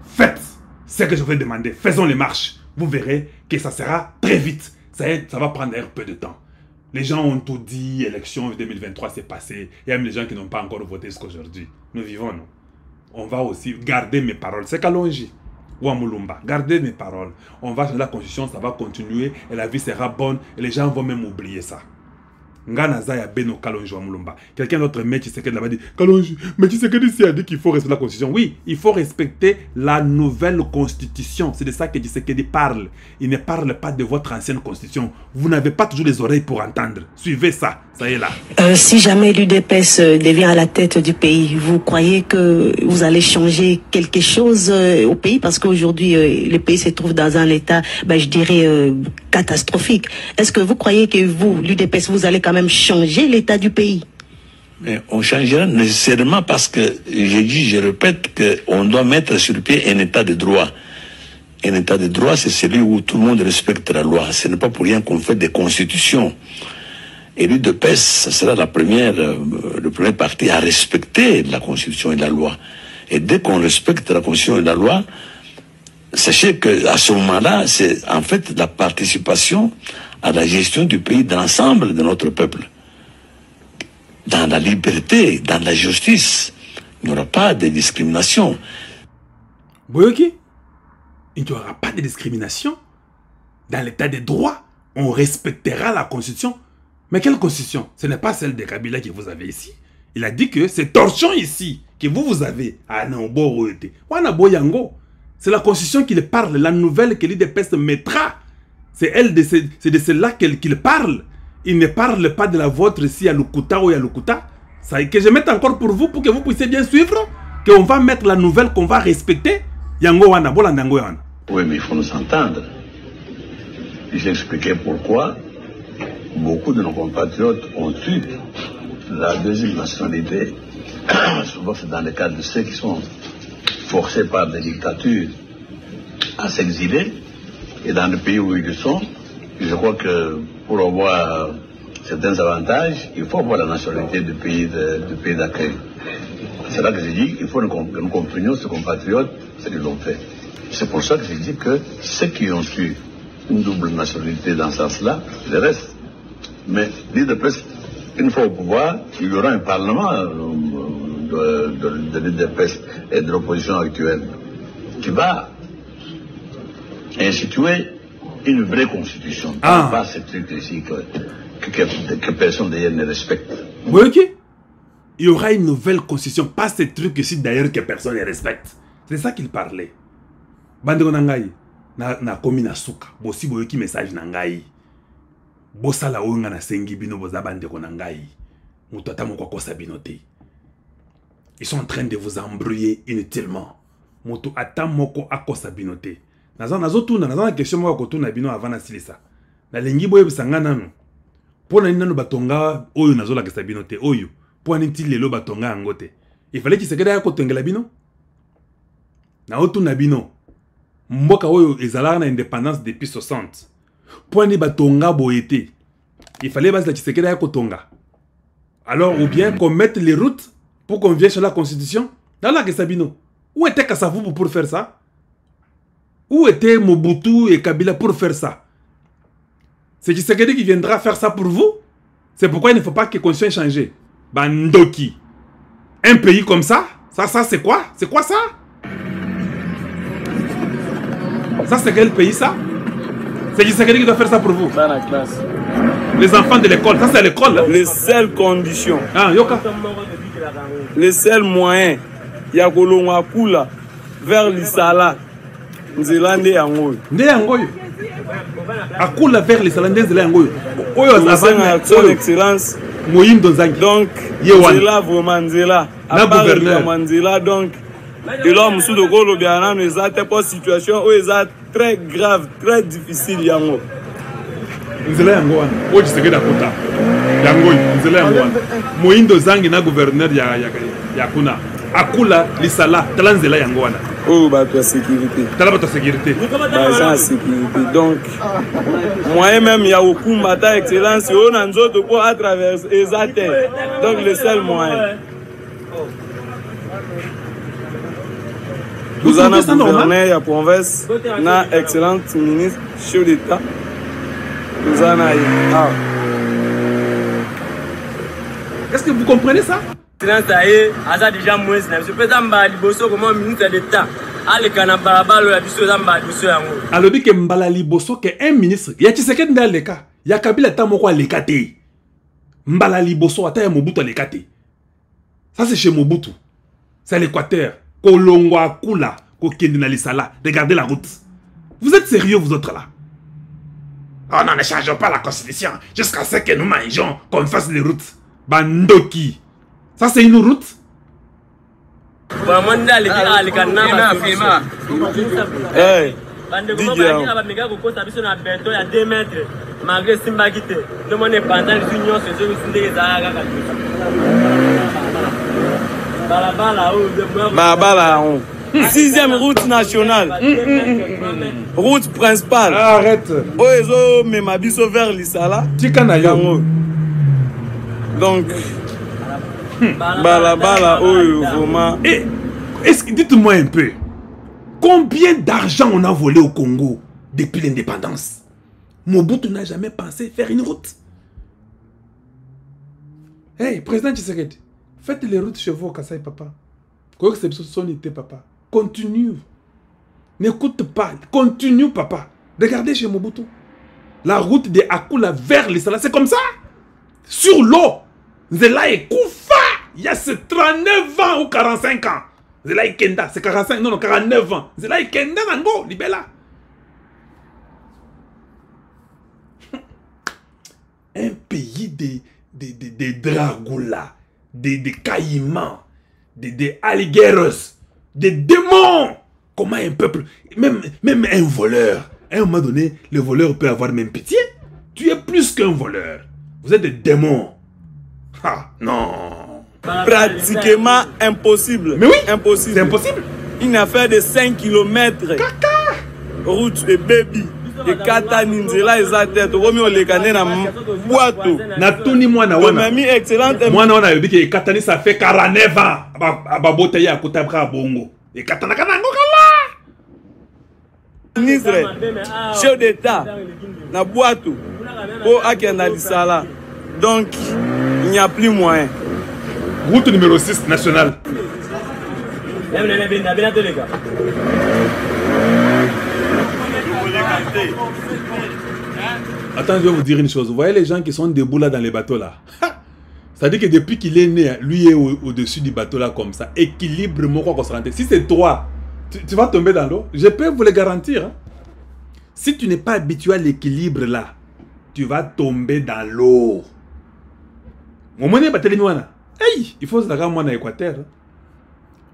Faites ce que je vais demander. Faisons les marches. Vous verrez que ça sera très vite. Ça va prendre un peu de temps. Les gens ont tout dit, élection 2023 c'est passé. Il y a même les gens qui n'ont pas encore voté jusqu'aujourd'hui. Nous vivons, nous. On va aussi garder mes paroles. C'est Kalonji ou Wamulumba. Gardez mes paroles. On va changer la constitution, ça va continuer et la vie sera bonne et les gens vont même oublier ça. Nganaza Beno Kalonji Wamulumba. Quelqu'un d'autre, mais Tshisekedi là-bas dit Kalonji, mais Tshisekedi ici a dit qu'il faut respecter la constitution. Oui, il faut respecter la nouvelle constitution. C'est de ça que Tshisekedi parle. Il ne parle pas de votre ancienne constitution. Vous n'avez pas toujours les oreilles pour entendre. Suivez ça, ça y est là. Si jamais l'UDPS devient à la tête du pays, vous croyez que vous allez changer quelque chose au pays? Parce qu'aujourd'hui, le pays se trouve dans un état, je dirais, catastrophique. Est-ce que vous croyez que vous, l'UDPS, vous allez quand même changer l'état du pays? Mais on changera nécessairement parce que, je répète, qu'on doit mettre sur pied un état de droit. Un état de droit, c'est celui où tout le monde respecte la loi. Ce n'est pas pour rien qu'on fait des constitutions. Et l'UDPS, ce sera le premier parti à respecter la constitution et la loi. Et dès qu'on respecte la constitution et la loi, sachez qu'à ce moment-là, c'est en fait la participation à la gestion du pays de l'ensemble de notre peuple. Dans la liberté, dans la justice, il n'y aura pas de discrimination. Boyoki, il n'y aura pas de discrimination. Dans l'état de droit, on respectera la constitution. Mais quelle constitution? Ce n'est pas celle de Kabila que vous avez ici. Il a dit que cette torchon ici, que vous avez, c'est la constitution qu'il parle, la nouvelle que l'UDPS mettra. C'est de celle-là qu'il parle. Il ne parle pas de la vôtre ici à Lukuta ou à Lukuta. Que je mette encore pour vous, pour que vous puissiez bien suivre, qu'on va mettre la nouvelle qu'on va respecter. Oui, mais il faut nous entendre. J'ai expliqué pourquoi beaucoup de nos compatriotes ont eu la deuxième nationalité. Souvent, c'est dans le cadre de ceux qui sont forcés par des dictatures à s'exiler. Et dans le pays où ils sont, je crois que pour avoir certains avantages, il faut avoir la nationalité du pays d'accueil. C'est là que j'ai dit qu'il faut que nous comprenions ces compatriotes, ce qu'ils ont fait. C'est pour ça que j'ai dit que ceux qui ont eu une double nationalité dans ce sens-là, le reste. Mais l'UDPS, une fois au pouvoir, il y aura un parlement de l'UDPS et de l'opposition actuelle qui va instituer une vraie constitution. Pas ce truc ici que personne d'ailleurs ne respecte. Oui, ok. Il y aura une nouvelle constitution, pas ce truc ici d'ailleurs que personne ne respecte. C'est ça qu'il parlait. Bandeko nangai na komi na suka bosi boyoki message nangai bosala oyo na sengi bino boza bandeko nangai muto ata moko kosa bino te. Ils sont en train de vous embrouiller inutilement. Muto ata moko akosa bino te. Nazo tuna na question moko kotuna bino avant na silisa. Na lengi boye bisanga nanu. Pona nanu batonga oyo nazola kesa bino te oyo. Pona nti lelo batonga angote. Il fallait qu'il se keda ko tongela bino. Na otuna bino. Mboka oyo ezalaka na indépendance depuis 60. Poni batonga boyete. Il fallait base la Tshisekedi ya kotonga. Alors ou bien qu'on mette les routes pour qu'on vienne sur la constitution. Dans la Sabino. Où était Kasavubu pour faire ça? Où était Mobutu et Kabila pour faire ça? C'est Tshisekedi qui viendra faire ça pour vous? C'est pourquoi il ne faut pas que la constitution change. Bandoki. Un pays comme ça? Ça c'est quoi? C'est quoi ça? Ça, c'est quel pays, ça? C'est Tshisekedi qui doit faire ça pour vous. Dans la classe. Les enfants de l'école, ça c'est l'école. Hein? Les seules conditions. Ah, Yoka. Les seuls moyens. Yakolonga Kula vers l'Isala. Nzélande Yangoy. Nde Yangoy. Akula vers l'Isala, Nzélande Yangoy. Son excellence. Moïm Donzangi. Donc, Nzéla vraiment Nzéla. Na gouverneur. Nzéla donc. Et là, nous sommes au bien, nous avons une situation où est très grave, très difficile. Yango. Nzela Yango, où tu sais que Dakota. Yango, Nzela Yango. Moïndo Zangi na gouverneur Yakuna. Akula, l'Isala, Talan Nzela Yango. Oh, bah, ta sécurité. T'as ta sécurité. Bah, sécurité. Donc, moi-même, il y a beaucoup de matin, excellence, on a un autre pour à travers les athées. Donc, le seul moyen. Nous avons un gouverneur à province, un excellent ministre, chef d'État. Nous avons Est-ce que vous comprenez ça? Ça y est, ça déjà moins. Je peux t'emballer Liboso comme un ministre d'État. Allez, Kanabala, la biso d'emballer Liboso. Alors, que Mbala Liboso, qui est un ministre, il y a Tshisekedi dans le cas. Il y a Kabila Tamoko à l'écaté. Mbala Liboso, attends, il y a Mobutu à l'écaté. Ça, c'est chez Mobutu. C'est l'Équateur. Kolongwa Kula, Kokendinalisala. Regardez la route. Vous êtes sérieux, vous autres là? Oh non, ne changeons pas la constitution jusqu'à ce que nous mangeons, qu'on fasse les routes. Bandoki. Ça, c'est une route? Hey, sixième route nationale. Route principale. Arrête. Oezo Memabiso vers l'Isala. Tikanayo. Donc, Balabala, vraiment. Et dites-moi un peu, combien d'argent on a volé au Congo depuis l'indépendance? Mobutu n'a jamais pensé faire une route. Hey, président Tshisekedi, faites les routes chez vous au Kasaï, papa. Quoi que c'est son été, papa. Continue. N'écoute pas. Continue, papa. Regardez chez Mobutu. La route de Akula vers l'Isala, c'est comme ça. Sur l'eau. Zela et Koufa. Il y a ce 39 ans ou 45 ans. Zela et Kenda, c'est 45, non, 49 ans. Zela et Kenda, Nango, Libella. Un pays des dragoulas, des caïmans, des alligators, des démons. Comment un peuple, même un voleur, à un moment donné, le voleur peut avoir même pitié. Tu es plus qu'un voleur. Vous êtes des démons. Ah, non. Pratiquement impossible. Mais oui, impossible. C'est impossible. Une affaire de 5 km. Caca. Route de baby. Et Kata Ninzela et Zatet. Romi Olekane na Boato. Na Tony Mwana Wana. Mami excellente. Mwana Wana dit que Katani ça fait 49 ans. Ababotaye à Kotabra Bongo. Et Katana Kanango Kala. Ministre, chef d'État, na Boato. Au Akenalisala. Donc, il n'y a plus moyen. Route numéro 6 nationale. Attends, je vais vous dire une chose. Vous voyez les gens qui sont debout là dans les bateaux là. C'est-à-dire que depuis qu'il est né, lui est au-dessus du bateau là comme ça. Équilibre, mon quoi qu'on se rende. Si c'est toi, tu vas tomber dans l'eau. Je peux vous le garantir. Hein. Si tu n'es pas habitué à l'équilibre là, tu vas tomber dans l'eau. Au moins, hey, il faut se dire moi dans l'Équateur.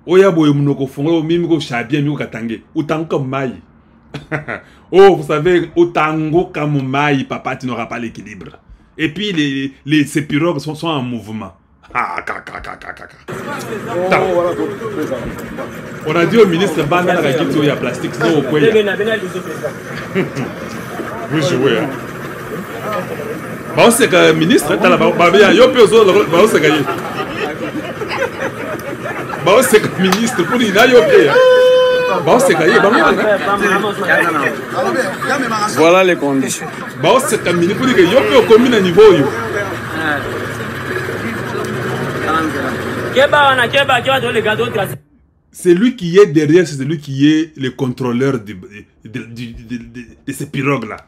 Oya boye munoko fongo mimiko shabien miko katange. Utango mai. Oh, vous savez, utango comme mai, papa, tu n'auras pas l'équilibre. Et puis ces pirogues sont en mouvement. Ah, on a dit au ministre Banda la rakiti oya plastique sinon au quoi. Vous jouez hein. Bah c'est que ministre t'as la babia yo pe zo bah c'est gagné. Bah c'est que ministre pour il a yo pe. Bah c'est gagné bah voilà les conditions. Bah c'est que ministre pour dire yo pe commune à niveau yo. C'est lui qui est derrière, c'est lui qui est le contrôleur de ces pirogues-là.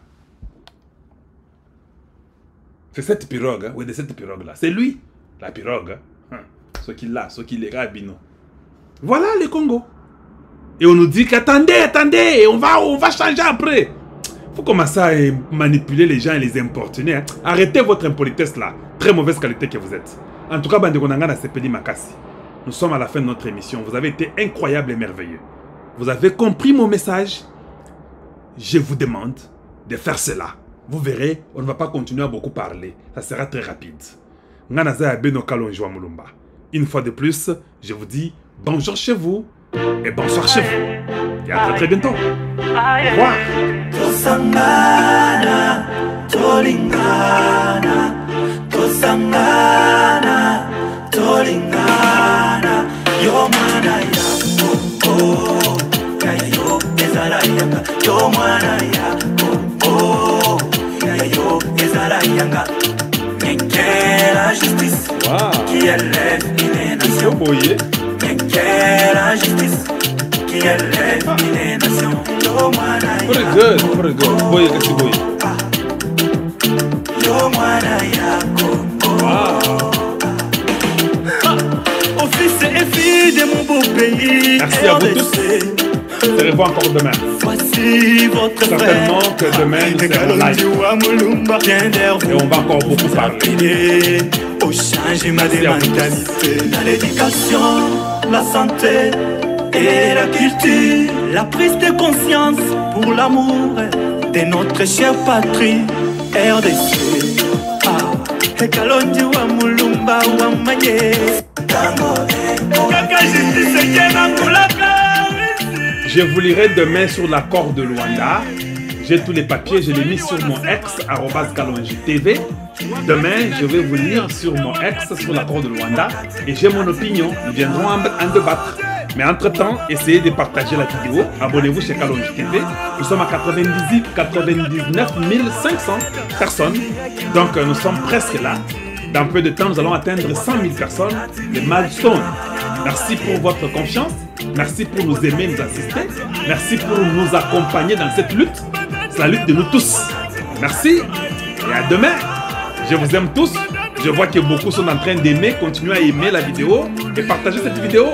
C'est cette pirogue, hein? Oui, de cette pirogue-là. C'est lui, la pirogue. Hein? Ce qu'il a, ce qu'il est rabino. Voilà le Congo. Et on nous dit qu'attendez, on va changer après. Il faut commencer à manipuler les gens et les importuner. Hein? Arrêtez votre impolitesse là. Très mauvaise qualité que vous êtes. En tout cas, Bandekonanga Sepeli Makassi. Nous sommes à la fin de notre émission. Vous avez été incroyable et merveilleux. Vous avez compris mon message. Je vous demande de faire cela. Vous verrez, on ne va pas continuer à beaucoup parler. Ça sera très rapide. Une fois de plus, je vous dis bonjour chez vous et bonsoir chez vous. Et à très, très bientôt. Au revoir. Yo mwana ya yo ezala yanga yo mwana ya yo ezala yanga qu'est la justice qui élève les nations. Qu'est la justice qui élève les nations. Pretty good. Boy, kasi boy. Au fils et filles de mon beau pays. Merci à vous tous. Je te revois encore demain. Voici votre certainement que demain nous serons live. Et on va encore beaucoup parler. Au changement des mentalités. Dans l'éducation, la santé et la culture. La prise de conscience pour l'amour de notre chère patrie. RDC. Et Kalonji wa Mulumba wa Maye. Je vous lirai demain sur l'accord de Luanda. J'ai tous les papiers, je l'ai mis sur mon ex, @kalonji.tv. Demain, je vais vous lire sur mon ex, sur l'accord de Luanda. Et j'ai mon opinion, nous viendrons en débattre. Mais entre-temps, essayez de partager la vidéo. Abonnez-vous chez Kalonji TV. Nous sommes à 99 500 personnes. Donc, nous sommes presque là. Dans peu de temps, nous allons atteindre 100 000 personnes. Le milestone. Merci pour votre confiance. Merci pour nous aimer, nous assister. Merci pour nous accompagner dans cette lutte. C'est la lutte de nous tous. Merci et à demain. Je vous aime tous. Je vois que beaucoup sont en train d'aimer. Continuez à aimer la vidéo et partager cette vidéo.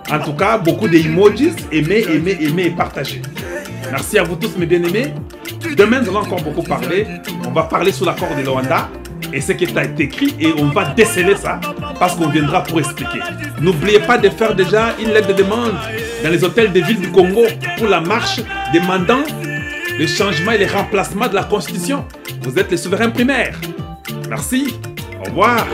En tout cas, beaucoup d'emojis. Aimez et partagez. Merci à vous tous, mes bien-aimés. Demain, nous allons encore beaucoup parler. On va parler sur l'accord de Luanda et ce qui a été écrit et on va déceler ça parce qu'on viendra pour expliquer. N'oubliez pas de faire déjà une lettre de demande dans les hôtels des villes du Congo pour la marche demandant le changement et le remplacement de la Constitution. Vous êtes les souverains primaires. Merci. Au revoir.